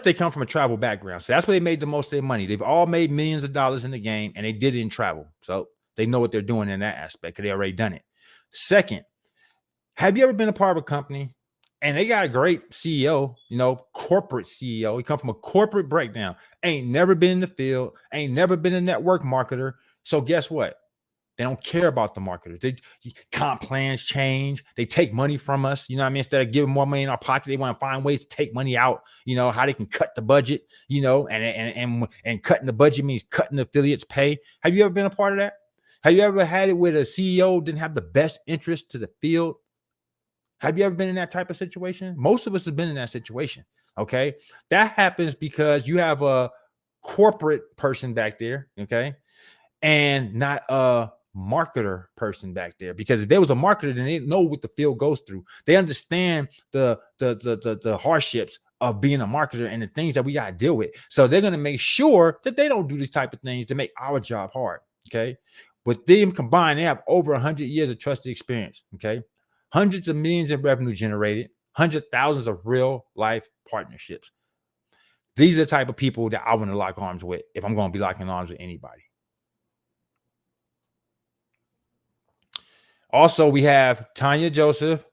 they come from a travel background. So that's where they made the most of their money. They've all made millions of dollars in the game, and they did it in travel. So they know what they're doing in that aspect because they already done it. Second, have you ever been a part of a company and they got a great CEO, corporate CEO? He come from a corporate breakdown, ain't never been in the field, ain't never been a network marketer. So guess what? They don't care about the marketers. Comp plans change. They take money from us. You know what I mean? Instead of giving more money in our pocket, they want to find ways to take money out. How they can cut the budget. And cutting the budget means cutting the affiliates' pay. Have you ever been a part of that? Have you ever had it where the CEO didn't have the best interest to the field? Have you ever been in that type of situation? Most of us have been in that situation. Okay, that happens because you have a corporate person back there. Okay, and not a marketer person back there, because if there was a marketer, then they know what the field goes through. They understand the hardships of being a marketer and the things that we got to deal with. So they're going to make sure that they don't do these type of things to make our job hard. Okay. With them combined, they have over 100 years of trusted experience. Okay. Hundreds of millions in revenue generated, hundreds of thousands of real life partnerships. These are the type of people that I want to lock arms with if I'm going to be locking arms with anybody. Also, we have Tanya Joseph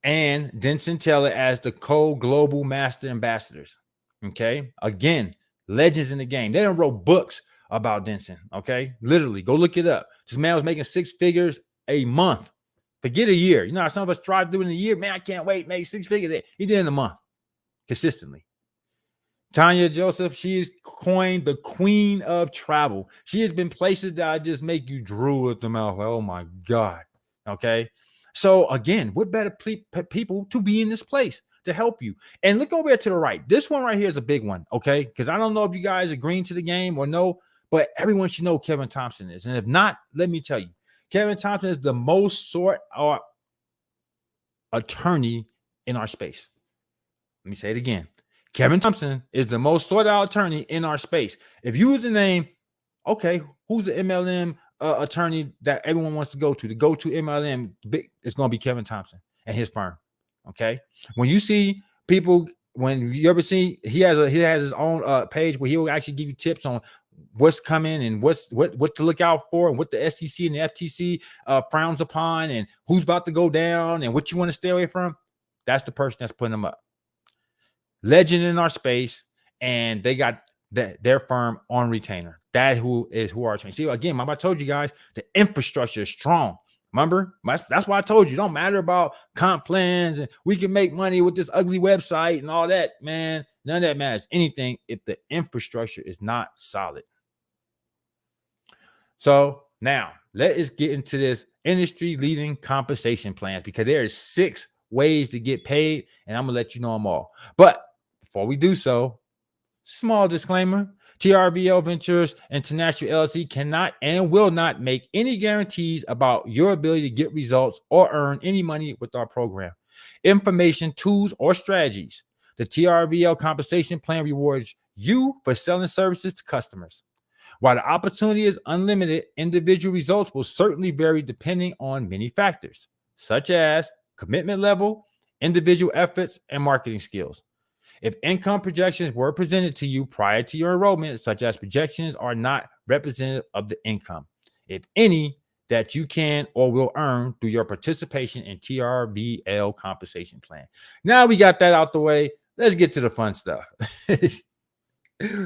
and Denson Taylor as the co-global master ambassadors. Okay. Again, legends in the game. They done wrote books about Denson. Okay. Literally, go look it up. This man was making 6 figures a month. Forget a year. You know how some of us try to do it in a year? Man, I can't wait. Make 6 figures. He did it in a month consistently. Tanya Joseph, she is coined the queen of travel. She has been places that just make you drool at the mouth. Oh my God. Okay. So again, what better people to be in this place to help you? And look over here to the right. This one right here is a big one. Okay. Because I don't know if you guys are green to the game or no, but everyone should know who Kevin Thompson is. And if not, let me tell you, Kevin Thompson is the most sought out attorney in our space. Let me say it again. Kevin Thompson is the most sought out attorney in our space. If you use the name, okay, who's the MLM attorney that everyone wants to go to? The go-to MLM, it's going to be Kevin Thompson and his firm. Okay. When you see people, when you ever see, he has his own page where he will actually give you tips on what's coming and what to look out for and what the SEC and the FTC frowns upon and who's about to go down and what you want to stay away from. That's the person that's putting them up. Legend in our space, and they got their firm on retainer. That who our attorney. See, again, I told you guys, the infrastructure is strong. Remember, that's why I told you, don't matter about comp plans and we can make money with this ugly website and all that, man. None of that matters anything if the infrastructure is not solid. So now let us get into this industry leading compensation plans, because there are 6 ways to get paid, and I'm gonna let you know them all. But before we do so, small disclaimer: TRVL Ventures International LLC cannot and will not make any guarantees about your ability to get results or earn any money with our program. Information, tools, or strategies. The TRVL compensation plan rewards you for selling services to customers. While the opportunity is unlimited, individual results will certainly vary depending on many factors, such as commitment level, individual efforts, and marketing skills. If income projections were presented to you prior to your enrollment, such as projections are not representative of the income, if any, that you can or will earn through your participation in TRVL compensation plan. Now we got that out the way. Let's get to the fun stuff.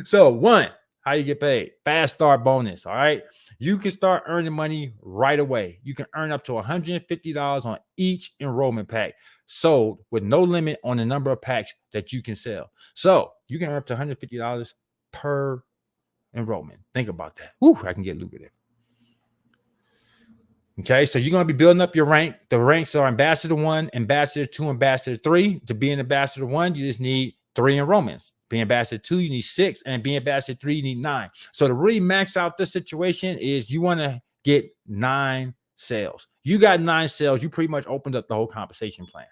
So 1, how you get paid? Fast start bonus. All right. You can start earning money right away. You can earn up to $150 on each enrollment pack sold with no limit on the number of packs that you can sell. So you can earn up to $150 per enrollment. Think about that. Woo, I can get lucrative. Okay, so you're going to be building up your rank. The ranks are Ambassador 1, Ambassador 2, Ambassador 3. To be an Ambassador 1, you just need 3 enrollments. Being Ambassador 2, you need 6, and being Ambassador 3, you need 9. So to really max out this situation is you want to get 9 sales. You got 9 sales, you pretty much opened up the whole compensation plan.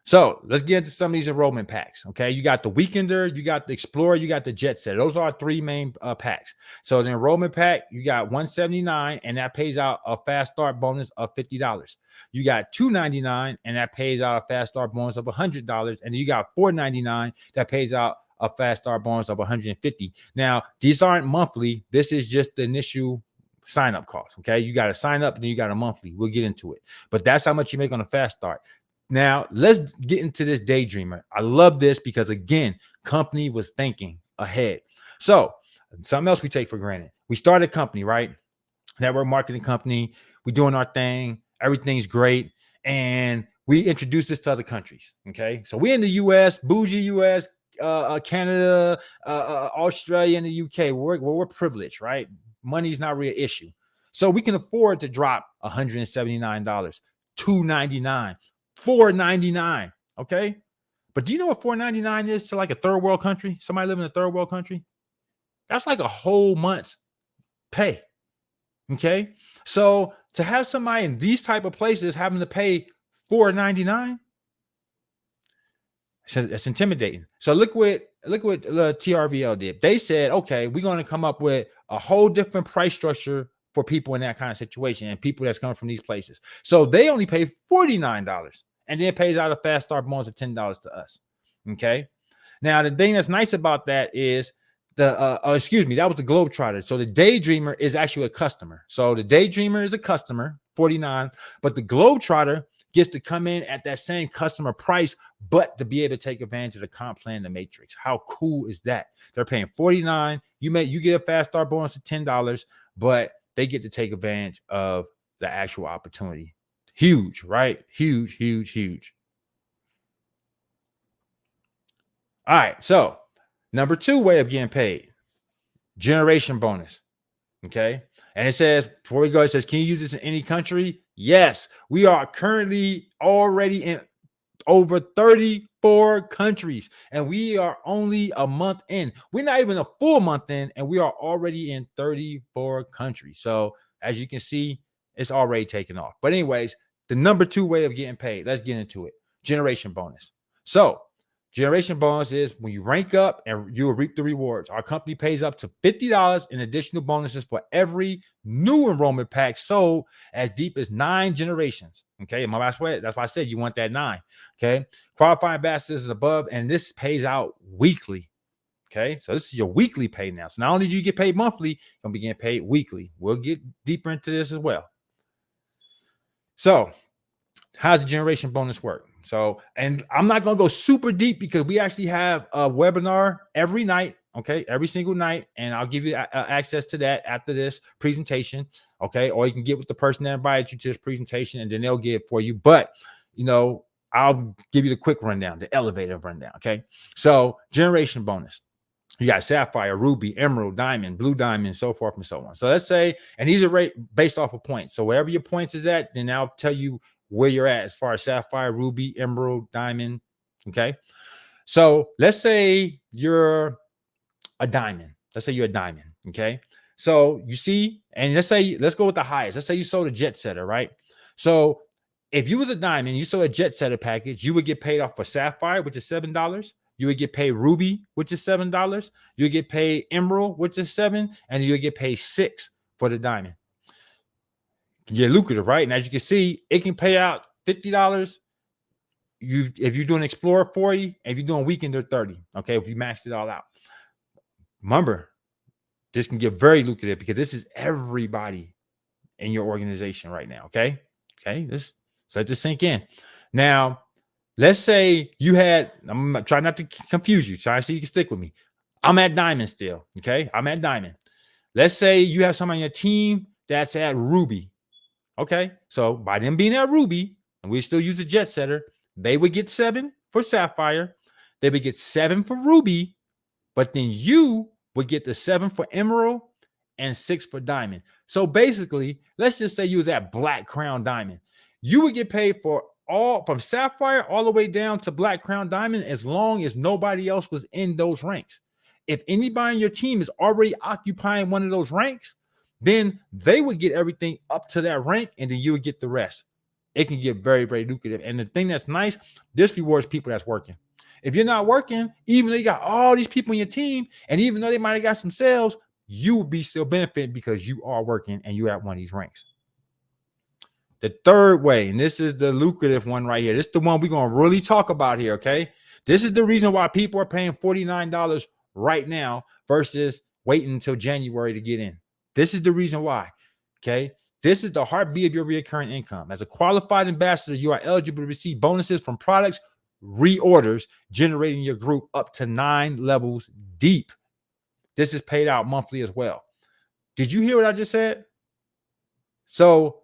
So let's get into some of these enrollment packs. Okay, you got the Weekender, you got the Explorer, you got the Jet Setter. Those are our three main packs. So the enrollment pack, you got $179, and that pays out a fast start bonus of $50. You got $299, and that pays out a fast start bonus of $100. And then you got $499 that pays out a fast start bonus of $150. Now, these aren't monthly. This is just the initial sign up cost. Okay, you got to sign up, then you got a monthly. We'll get into it, but that's how much you make on a fast start. Now, let's get into this Daydreamer. I love this because, again, company was thinking ahead. So, something else we take for granted. We started a company, right? Network marketing company. We're doing our thing. Everything's great. And we introduced this to other countries, okay? So, we're in the U.S., bougie U.S., Canada, Australia, and the U.K. We're privileged, right? Money's not really an issue. So, we can afford to drop $179, $299, $499. Okay. But do you know what $499 is to like a third world country? Somebody living in a third world country? That's like a whole month's pay. Okay. So to have somebody in these type of places having to pay $499, it's intimidating. So look what TRVL did. They said, okay, we're going to come up with a whole different price structure for people in that kind of situation and people that's coming from these places. So they only pay $49, and then it pays out a fast start bonus of $10 to us. Okay. Now, the thing that's nice about that is that was the Globetrotter. So the Daydreamer is actually a customer. So the Daydreamer is a customer, $49, but the Globetrotter gets to come in at that same customer price, but to be able to take advantage of the comp plan, the Matrix. How cool is that? They're paying $49. You get a fast start bonus of $10, but they get to take advantage of the actual opportunity. Huge, right? Huge, huge, huge. All right. So number 2 way of getting paid, generation bonus. Okay. And it says, before we go, it says, can you use this in any country? Yes. We are currently already in over 34 countries, and we are only a month in. We're not even a full month in, and we are already in 34 countries. So as you can see, it's already taken off. But anyways, the number 2 way of getting paid, let's get into it. Generation bonus. So generation bonus is when you rank up and you will reap the rewards. Our company pays up to $50 in additional bonuses for every new enrollment pack sold as deep as 9 generations. Okay, that's why I said you want that 9. Okay, qualifying ambassadors is above, and this pays out weekly. Okay, so this is your weekly pay now. So not only do you get paid monthly, you're gonna be getting paid weekly. We'll get deeper into this as well. So how does the generation bonus work? So, and I'm not going to go super deep because we actually have a webinar every night, okay, every single night, and I'll give you access to that after this presentation, okay, or you can get with the person that invited you to this presentation, and then they'll get it for you. But, I'll give you the quick rundown, the elevator rundown, okay? So, generation bonus. You got Sapphire, Ruby, Emerald, Diamond, Blue Diamond, so forth and so on. So let's say, and these are based off of points. So wherever your points is at, then I'll tell you where you're at as far as Sapphire, Ruby, Emerald, Diamond. Okay. So let's say you're a diamond. Let's say you're a diamond. Okay. So you see, and let's go with the highest. Let's say you sold a Jet Setter, right? So if you was a diamond, you sold a Jet Setter package, you would get paid off for Sapphire, which is $7. You would get paid Ruby, which is $7. You would get paid Emerald, which is $7, and you would get paid $6 for the diamond. You're lucrative, right? And as you can see, it can pay out $50. If you're doing Explorer, 40, and if you're doing Weekend, they're 30. Okay, if you maxed it all out. Remember, this can get very lucrative because this is everybody in your organization right now. Okay, let's let this sink in. Now, let's say you had, I'm trying not to confuse you, trying to see if you can stick with me. I'm at Diamond still, okay? I'm at Diamond. Let's say you have somebody on your team that's at Ruby, okay? So by them being at Ruby, and we still use a Jet Setter, they would get 7 for Sapphire. They would get 7 for Ruby, but then you would get the 7 for Emerald and 6 for Diamond. So basically, let's just say you was at Black Crown Diamond. You would get paid for all from Sapphire all the way down to Black Crown Diamond as long as nobody else was in those ranks. If anybody on your team is already occupying one of those ranks, then they would get everything up to that rank, and then you would get the rest. it can get very, very lucrative. And the thing that's nice, this rewards people that's working. If you're not working, even though you got all these people on your team, and even though they might have got some sales, you will be still benefiting because you are working and you're at one of these ranks. The third way, and this is the lucrative one right here. This is the one we're going to really talk about here, okay? This is the reason why people are paying $49 right now versus waiting until January to get in. This is the reason why, okay? This is the heartbeat of your recurring income. As a qualified ambassador, you are eligible to receive bonuses from products, reorders, generating your group up to 9 levels deep. This is paid out monthly as well. Did you hear what I just said? So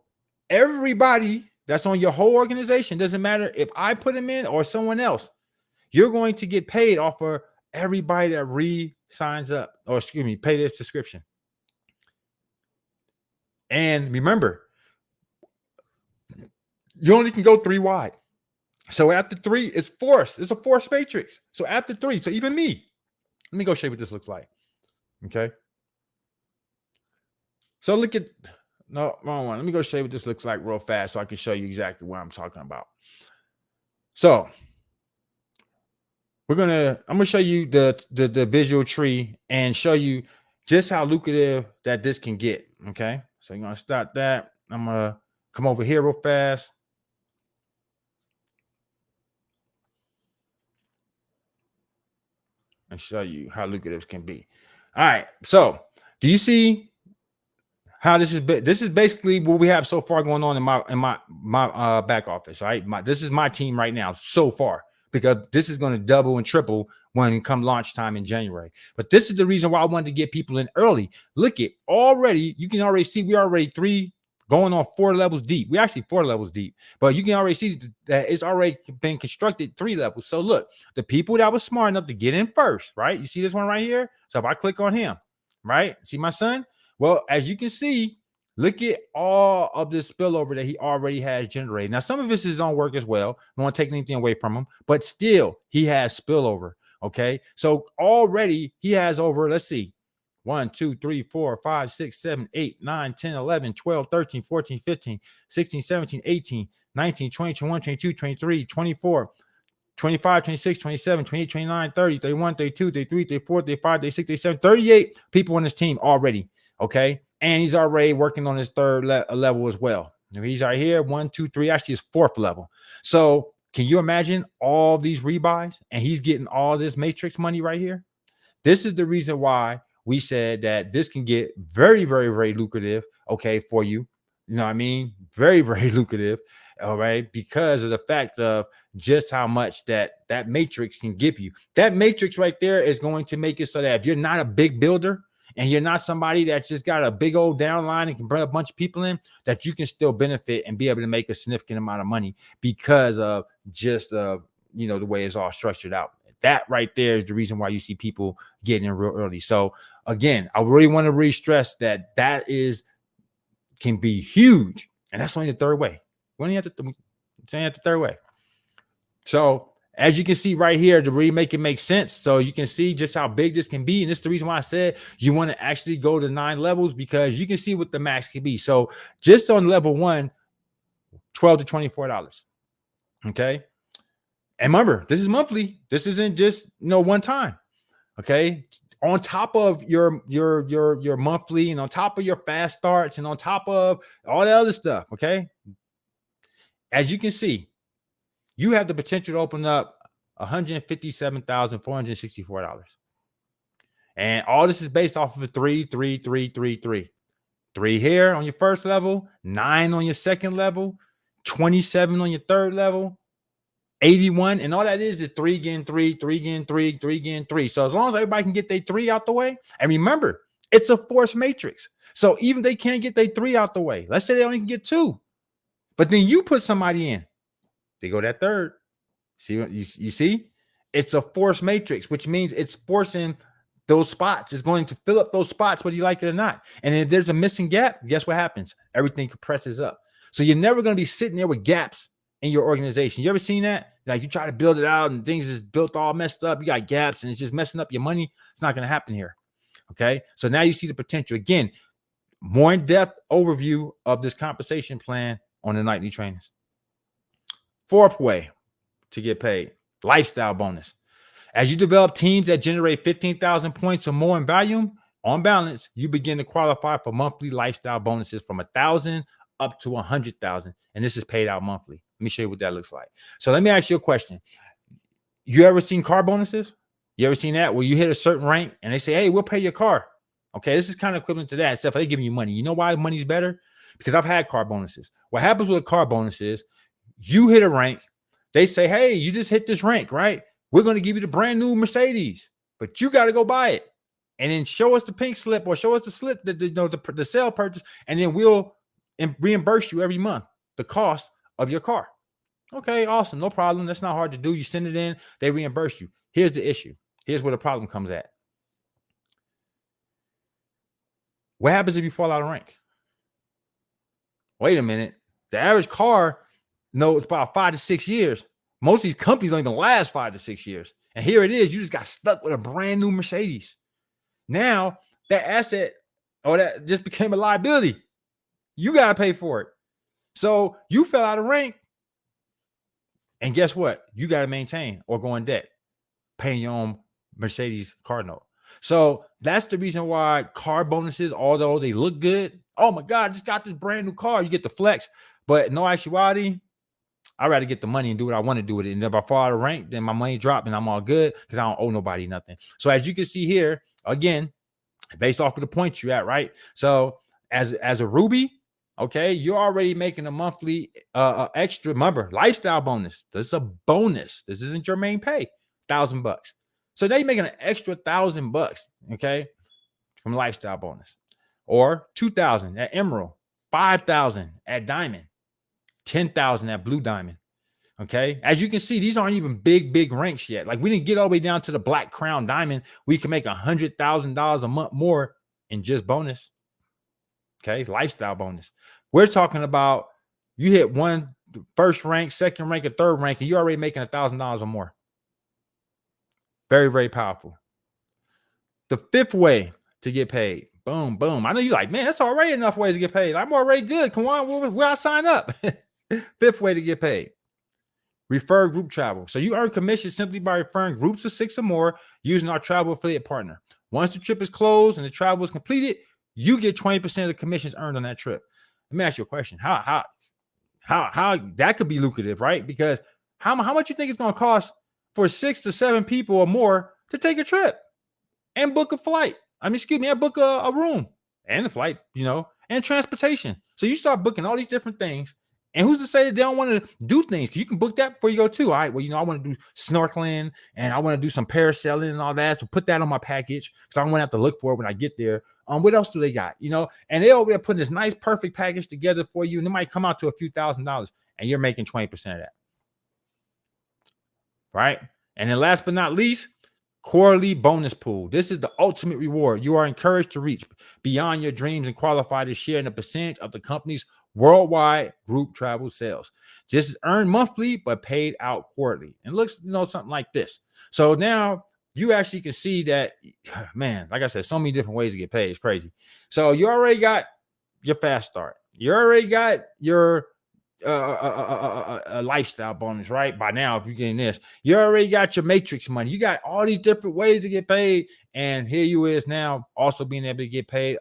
everybody that's on your whole organization, doesn't matter if I put them in or someone else, you're going to get paid off of everybody that re-signs up, or excuse me, pay their subscription. And remember, you only can go 3 wide. So after 3, it's forced. It's a forced matrix. So after 3, so even me, let me go show you what this looks like. Okay. So look at, no, wrong one. Let me go show you what this looks like real fast so I can show you exactly what I'm talking about. So I'm gonna show you the visual tree and show you just how lucrative that this can get. Okay. So you're gonna start that. I'm gonna come over here real fast. And show you how lucrative can be. All right. So do you see how this is? This is basically what we have so far going on in my back office. All right. This is my team right now so far, because this is going to double and triple when come launch time in January. But this is the reason why I wanted to get people in early. Look at already, you can already see we already 3 going on 4 levels deep. We're actually 4 levels deep, but you can already see that it's already been constructed 3 levels. So look, the people that was smart enough to get in first, right? You see this one right here? So if I click on him, right? See my son? Well, as you can see, look at all of this spillover that he already has generated. Now, some of this is his own work as well. I don't want to take anything away from him, but still he has spillover. Okay. So already he has over, let's see, 1, 2, 3, 4, 5, 6, 7, 8, 9, 10, 11, 12, 13, 14, 15, 16, 17, 18, 19, 20, 21, 22, 23, 24, 25, 26, 27, 28, 29, 30, 31, 32, 33, 34, 35, 36, 37, 38 people on this team already. Okay. And he's already working on his 3rd level as well. He's right here. 1, 2, 3, actually his 4th level. So can you imagine all these rebuys? And he's getting all this matrix money right here. This is the reason why we said that this can get very, very, very lucrative, okay, for you. You know what I mean? Very, very lucrative, all right, because of the fact of just how much that matrix can give you. That matrix right there is going to make it so that if you're not a big builder and you're not somebody that's just got a big old downline and can bring a bunch of people in, that you can still benefit and be able to make a significant amount of money because of just, the way it's all structured out. That right there is the reason why you see people getting in real early. So again, I really want to re-stress that can be huge, and that's only the 3rd way. We only have the 3rd way. So as you can see right here, to really make it make sense, so you can see just how big this can be, and this is the reason why I said you want to actually go to 9 levels, because you can see what the max can be. So just on level 1, $12 to $24. Okay. And remember, this is monthly. This isn't just one time. Okay. On top of your monthly, and on top of your fast starts, and on top of all the other stuff. Okay. As you can see, you have the potential to open up $157,464. And all this is based off of a 3, 3, 3, 3, 3. 3 here on your 1st level, 9 on your 2nd level, 27 on your 3rd level, 81, and all that is 3 again, 3, 3 again, 3, 3 again, 3. So as long as everybody can get their 3 out the way, and remember, it's a forced matrix. So even they can't get their 3 out the way. Let's say they only can get 2, but then you put somebody in, they go that 3rd. See what you see? It's a forced matrix, which means it's forcing those spots. It's going to fill up those spots, whether you like it or not. And if there's a missing gap, guess what happens? Everything compresses up. So you're never going to be sitting there with gaps in your organization. You ever seen that? Like you try to build it out and things is built all messed up. You got gaps and it's just messing up your money. It's not going to happen here. Okay. So now you see the potential. Again, more in-depth overview of this compensation plan on the Nightly Trainings. Fourth way to get paid, lifestyle bonus. As you develop teams that generate 15,000 points or more in volume, on balance, you begin to qualify for monthly lifestyle bonuses from 1,000 up to 100,000. And this is paid out monthly. Let me show you what that looks like. So let me ask you a question. You ever seen car bonuses? You ever seen that where you hit a certain rank and they say, hey, we'll pay your car. Okay, this is kind of equivalent to that. Except they're giving you money. You know why money's better? Because I've had car bonuses. What happens with a car bonus is you hit a rank. They say, hey, you just hit this rank, right? We're going to give you the brand new Mercedes, but you got to go buy it. And then show us the pink slip or show us the slip, the sale purchase, and then we'll reimburse you every month the cost of your car. Okay, awesome. No problem. That's not hard to do. You send it in, they reimburse you. Here's the issue. Here's where the problem comes at. What happens if you fall out of rank? Wait a minute. The average car, it's about 5 to 6 years. Most of these companies don't even last 5 to 6 years. And here it is. You just got stuck with a brand new Mercedes. Now, that asset or that just became a liability. You got to pay for it. So you fell out of rank. And guess what? You got to maintain or go in debt, paying your own Mercedes car note. So that's the reason why car bonuses, although they look good, oh my God, I just got this brand new car. You get the flex. But in no actuality, I'd rather get the money and do what I want to do with it. And if I fall out of rank, then my money dropped and I'm all good because I don't owe nobody nothing. So as you can see here, again, based off of the points you're at, right? So as a Ruby, okay, you're already making a monthly extra, remember, lifestyle bonus. This is a bonus. This isn't your main pay, $1,000. So they're making an extra $1,000, okay, from lifestyle bonus. Or 2,000 at Emerald, 5,000 at Diamond, 10,000 at Blue Diamond. Okay. As you can see, these aren't even big ranks yet. Like we didn't get all the way down to the Black Crown Diamond. We can make $100,000 a month more in just bonus. Okay. Lifestyle bonus. We're talking about you hit one first rank, second rank, and third rank, and you're already making $1,000 or more. Very, very powerful. The fifth way to get paid. Boom, boom. I know you're like, man, that's already enough ways to get paid. I'm already good. Come on, where I sign up? Fifth way to get paid. Refer group travel. So you earn commission simply by referring groups of 6 or more using our travel affiliate partner. Once the trip is closed and the travel is completed, you get 20% of the commissions earned on that trip. Let me ask you a question. How that could be lucrative, right? Because how much you think it's going to cost for 6 to 7 people or more to take a trip and book a flight? And book a room and the flight, and transportation. So you start booking all these different things. And who's to say that they don't want to do things? Because you can book that before you go too. All right, well, I want to do snorkeling and I want to do some parasailing and all that. So put that on my package because I don't want to have to look for it when I get there. What else do they got? And they over there putting this nice, perfect package together for you. And it might come out to a few $1,000s and you're making 20% of that. Right? And then last but not least, quarterly bonus pool. This is the ultimate reward. You are encouraged to reach beyond your dreams and qualify to share in a percentage of the company's worldwide group travel sales. This is earned monthly, but paid out quarterly. And looks, something like this. So now you actually can see that, man, like I said, so many different ways to get paid. It's crazy. So you already got your fast start. You already got your a lifestyle bonus, right? By now, if you're getting this, you already got your matrix money. You got all these different ways to get paid, and here you is now also being able to get paid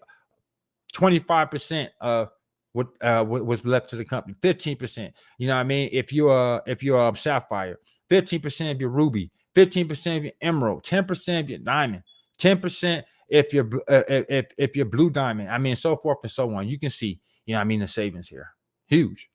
25% of what was left to the company, 15%. You know what I mean? If you're a Sapphire, 15% of your Ruby, 15% of your Emerald, 10% of your Diamond, 10% if you're Blue Diamond. So forth and so on. You can see, the savings here, huge.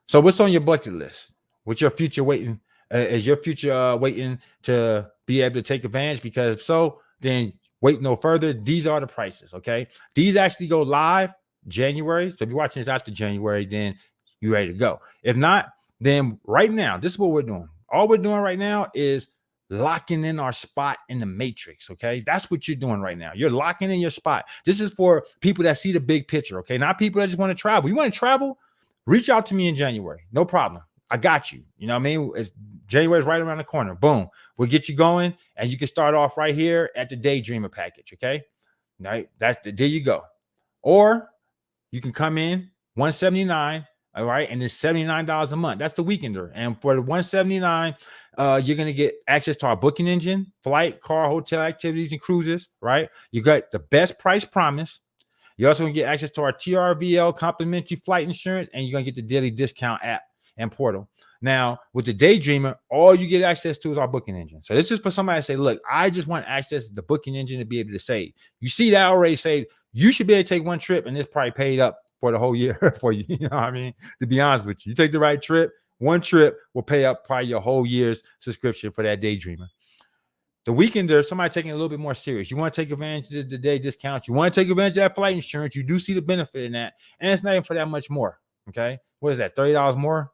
So what's on your bucket list? What's your future waiting? Is your future waiting to be able to take advantage? Because if so, then wait no further. These are the prices, okay? These actually go live January. So if you're watching this after January, then you're ready to go. If not, then right now, this is what we're doing. All we're doing right now is locking in our spot in the matrix, okay? That's what you're doing right now. You're locking in your spot. This is for people that see the big picture, okay? Not people that just want to travel. You want to travel? Reach out to me in January. No problem. I got you. You know what I mean? January's right around the corner. Boom. We'll get you going. And you can start off right here at the Daydreamer package. Okay. Right. There you go. Or you can come in $179 All right, and it's $79 a month. That's the weekender. And for the $179, you're gonna get access to our booking engine, flight, car, hotel activities, and cruises. Right, you got the best price promise. You're also gonna get access to our TRVL complimentary flight insurance, and you're gonna get the daily discount app and portal. Now, with the Daydreamer, all you get access to is our booking engine. So this is for somebody to say, look, I just want access to the booking engine to be able to save. You see that already saved. You should be able to take one trip, and it's probably paid up for the whole year for you. You know what I mean? To be honest with you, you take the right trip, one trip will pay up probably your whole year's subscription for that Daydreamer. The weekender, somebody taking it a little bit more serious. You want to take advantage of the day discounts. You want to take advantage of that flight insurance. You do see the benefit in that. And it's not even for that much more. Okay. What is that? $30 more?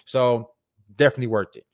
So definitely worth it.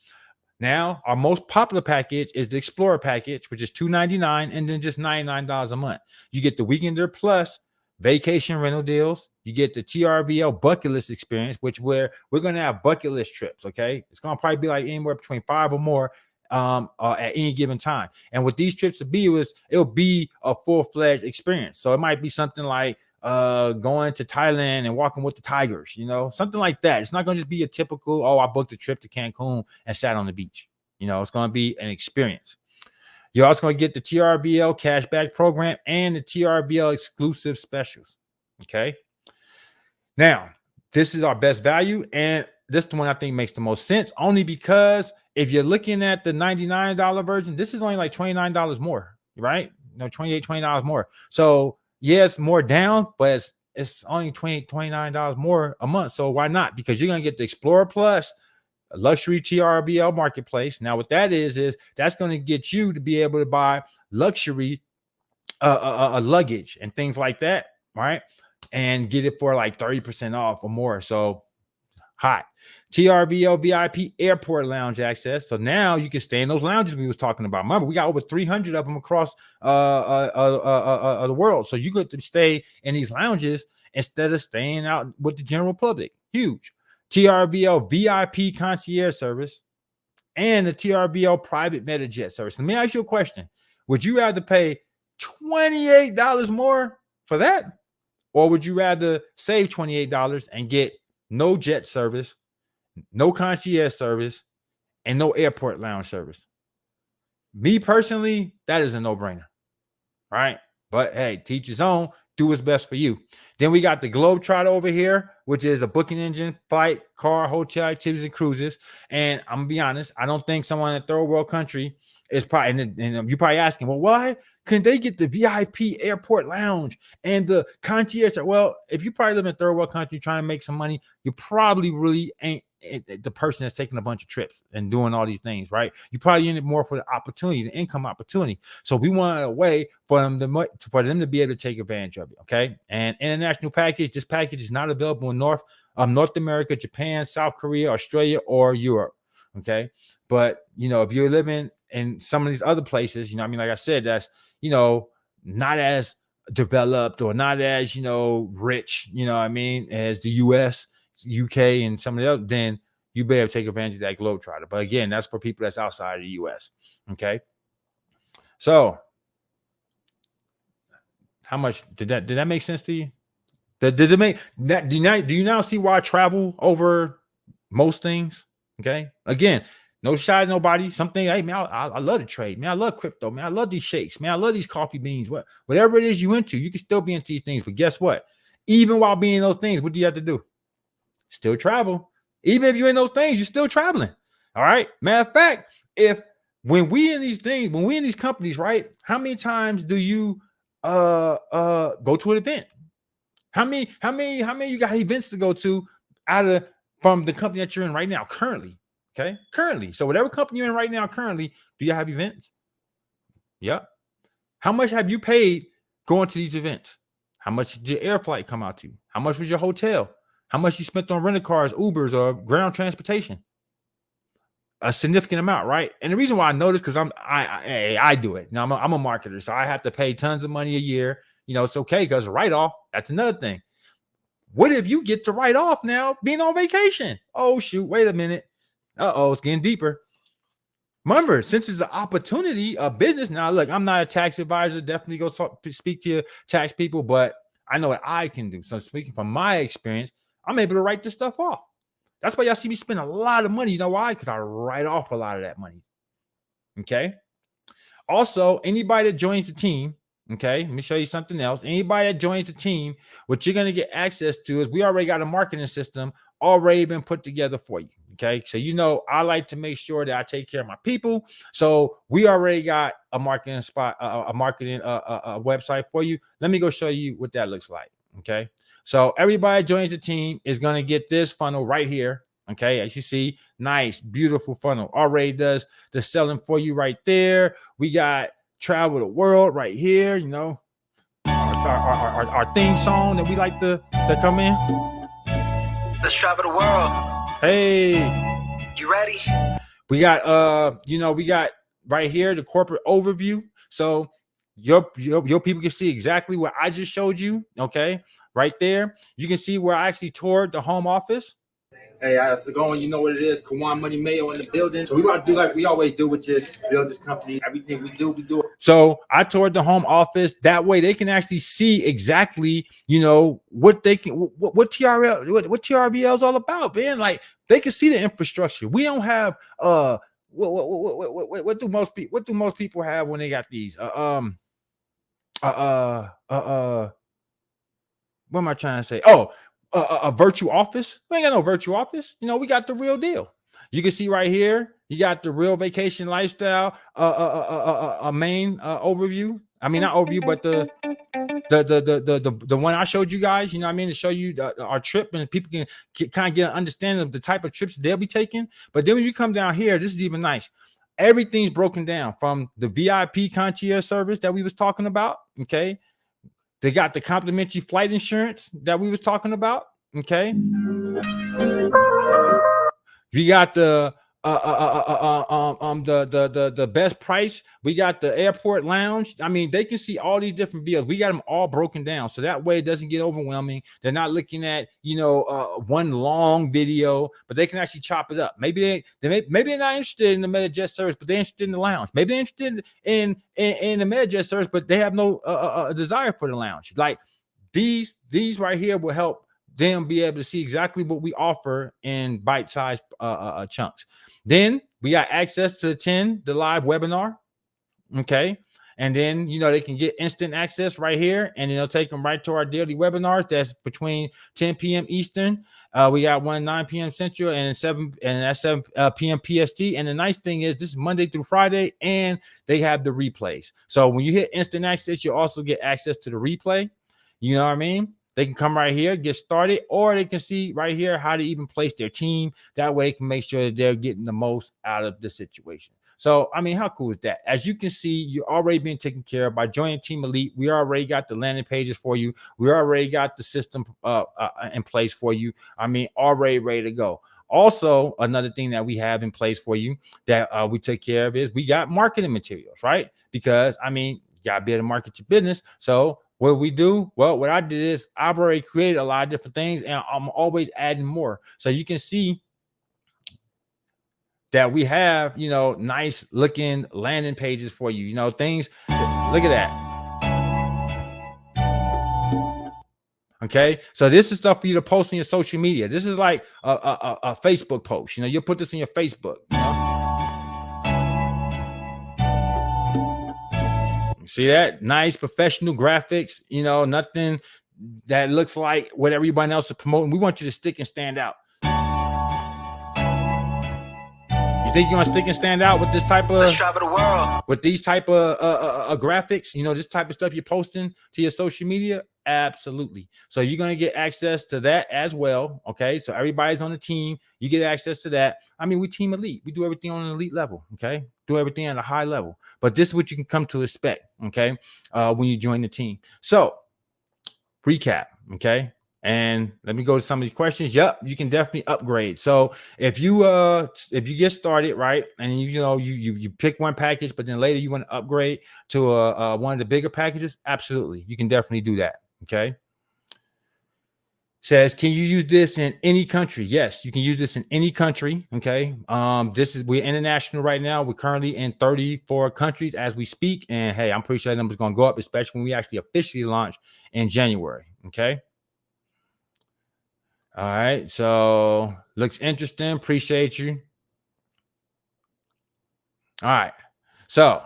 Now, our most popular package is the Explorer package, which is $299 and then just $99 a month. You get the Weekender Plus vacation rental deals. You get the TRVL bucket list experience, which we're going to have bucket list trips. Okay. It's going to probably be like anywhere between 5 or more at any given time. And what these trips will be it'll be a full-fledged experience. So it might be something like going to Thailand and walking with the tigers, something like that. It's not going to just be a typical, I booked a trip to Cancun and sat on the beach. It's going to be an experience. You're also going to get the TRVL cashback program and the TRVL exclusive specials. Okay. Now, this is our best value, and this is the one I think makes the most sense, only because if you're looking at the $99 version, this is only like $29 more, right? $28, $20 more. So yes, more down, but it's only $29 more a month. So why not? Because you're going to get the Explorer Plus, a luxury TRVL marketplace. Now, what that is that's going to get you to be able to buy luxury luggage and things like that, right? And get it for like 30% off or more. So hot. TRVL VIP airport lounge access. So now you can stay in those lounges we was talking about. Remember, we got over 300 of them across the world. So you get to stay in these lounges instead of staying out with the general public. Huge. TRVL VIP concierge service and the TRVL private MetaJet service. Let me ask you a question. Would you rather pay $28 more for that? Or would you rather save $28 and get no jet service, no concierge service, and no airport lounge service? Me personally, that is a no-brainer, right? But hey, teach his own. Do what's best for you. Then we got the Globetrotter over here, which is a booking engine, flight, car, hotel activities, and cruises. And I'm gonna be honest, I don't think someone in a third world country is probably, and you're probably asking, well, why couldn't they get the VIP airport lounge and the concierge? Well, if you probably live in a third world country trying to make some money, you probably really ain't the person that's taking a bunch of trips and doing all these things, right? You probably in it more for the opportunity, the income opportunity. So we want a way for them to be able to take advantage of it. Okay. And international package, this package is not available in North America, Japan, South Korea, Australia, or Europe. Okay. But if you're living in some of these other places, like I said, that's not as developed or not as rich, as the US, UK, and some of the other, then you better take advantage of that Globetrotter. But again, that's for people that's outside of the US. Okay. So how much did that make sense to you? Does it make that? Do you now see why I travel over most things? Okay. Again, no shot, nobody. Something, hey man, I love to trade, man. I love crypto, man. I love these shakes, man. I love these coffee beans. Whatever it is you into, you can still be into these things. But guess what? Even while being in those things, what do you have to do? Still travel. Even if you're in those things, you're still traveling. All right. Matter of fact, when we in these companies, right? How many times do you go to an event? How many you got events to go to from the company that you're in right now currently? Okay, currently. So whatever company you're in right now currently, do you have events? Yep. How much have you paid going to these events? How much did your air flight come out to? How much was your hotel? How much you spent on rental cars, Ubers, or ground transportation? A significant amount, right? And the reason why I know this because I do it. Now I'm a marketer, so I have to pay tons of money a year. It's okay because write-off, that's another thing. What if you get to write off now being on vacation? Oh shoot, wait a minute. It's getting deeper. Remember, since it's an opportunity, a business. Now, look, I'm not a tax advisor. Definitely go speak to your tax people, but I know what I can do. So speaking from my experience, I'm able to write this stuff off. That's why y'all see me spend a lot of money. You know why? Because I write off a lot of that money. Okay. Also, anybody that joins the team, okay, let me show you something else. Anybody that joins the team, what you're going to get access to is we already got a marketing system already been put together for you. Okay. So, you know, I like to make sure that I take care of my people. So we already got a marketing spot, a marketing website for you. Let me go show you what that looks like. Okay. So everybody joins the team is going to get this funnel right here. Okay, as you see, nice, beautiful funnel already does the selling for you right there. We got travel the world right here. You know, our theme song that we like to come in. Let's travel the world. Hey, You ready? we got you know, we got right here the corporate overview. So your people can see exactly what I just showed you. Okay, right there, you can see where I actually toured the home office. Hey, how's it going? You know what it is. Kawan Money Mayo in the building. So we want to do like we always do, which is build this company. Everything we do it. So I toured the home office. That way they can actually see exactly, you know, what they can, what TRL, what TRVL is all about, man. Like they can see the infrastructure. We don't have what do most people have when they got these? What am I trying to say? Oh, a virtual office. We ain't got no virtual office. You know, we got the real deal. You can see right here, you got the real vacation lifestyle, a main overview. I mean, not overview, but the one I showed you guys. You know what I mean, to show you our trip, and people can kind of get an understanding of the type of trips they'll be taking. But then when you come down here, this is even nice. Everything's broken down from the VIP concierge service that we was talking about. Okay. They got the complimentary flight insurance that we was talking about. Okay. We got the best price. We got the airport lounge. I mean, they can see all these different bills. We got them all broken down, so that way it doesn't get overwhelming. They're not looking at, you know, one long video, but they can actually chop it up. Maybe maybe they're not interested in the MetaJet service, but they're interested in the lounge. Maybe they're interested in the MetaJet service, but they have no desire for the lounge. Like these right here will help them be able to see exactly what we offer in bite-sized chunks. Then we got access to attend the live webinar. Okay. And then, you know, they can get instant access right here, and it'll take them right to our daily webinars. That's between 10 p.m. Eastern. We got one 9 p.m. Central and 7 p.m. PST. And the nice thing is this is Monday through Friday, and they have the replays. So when you hit instant access, you also get access to the replay. You know what I mean? They can come right here, get started, or they can see right here how to even place their team. That way, they can make sure that they're getting the most out of the situation. So, I mean, how cool is that? As you can see, you're already being taken care of by joining Team Elite. We already got the landing pages for you. We already got the system in place for you. I mean, already ready to go. Also, another thing that we have in place for you that we take care of is we got marketing materials, right? Because, I mean, you got to be able to market your business. So, what we do? Well, what I did is I've already created a lot of different things, and I'm always adding more. So you can see that we have, you know, nice looking landing pages for you. You know, things. Look at that. Okay, so this is stuff for you to post on your social media. This is like a Facebook post. You know, you'll put this in your Facebook. You know? See that? Nice professional graphics, you know, nothing that looks like what everybody else is promoting. We want you to stick and stand out. You think you're gonna stick and stand out with this type of Let's travel the world. With these type of graphics, you know, this type of stuff you're posting to your social media? Absolutely. So you're gonna get access to that as well. Okay, so everybody's on the team, you get access to that. I mean, we Team Elite, we do everything on an elite level. Okay, do everything at a high level, but this is what you can come to expect. Okay, when you join the team. So recap. Okay, and let me go to some of these questions. Yep, you can definitely upgrade. So if you get started, right, and you pick one package, but then later you want to upgrade to one of the bigger packages, absolutely, you can definitely do that. Okay. Says, can you use this in any country? Yes, you can use this in any country. Okay. We're international right now. We're currently in 34 countries as we speak. And hey, I'm pretty sure that number's going to go up, especially when we actually officially launch in January. Okay. All right. So looks interesting. Appreciate you. All right. So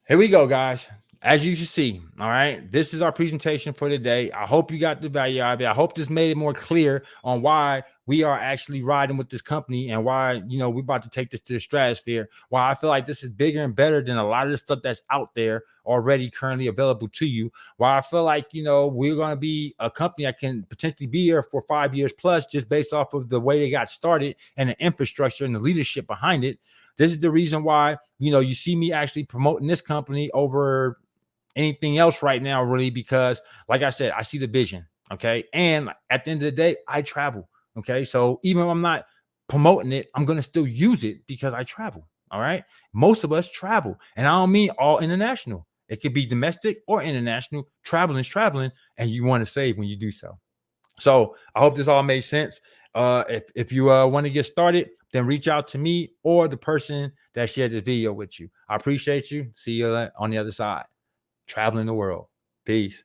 here we go, guys. As you can see, all right, this is our presentation for today. I hope you got the value out of it. I hope this made it more clear on why we are actually riding with this company and why, you know, we're about to take this to the stratosphere. Why I feel like this is bigger and better than a lot of the stuff that's out there already currently available to you. Why I feel like, you know, we're going to be a company that can potentially be here for 5 years plus just based off of the way they got started and the infrastructure and the leadership behind it. This is the reason why, you know, you see me actually promoting this company over anything else right now, really, because like I said, I see the vision. Okay. And at the end of the day, I travel. Okay. So even if I'm not promoting it, I'm going to still use it because I travel. All right. Most of us travel. And I don't mean all international. It could be domestic or international. Traveling is traveling, and you want to save when you do so. So I hope this all made sense. If you want to get started, then reach out to me or the person that shared this video with you. I appreciate you. See you on the other side. Traveling the world. Peace.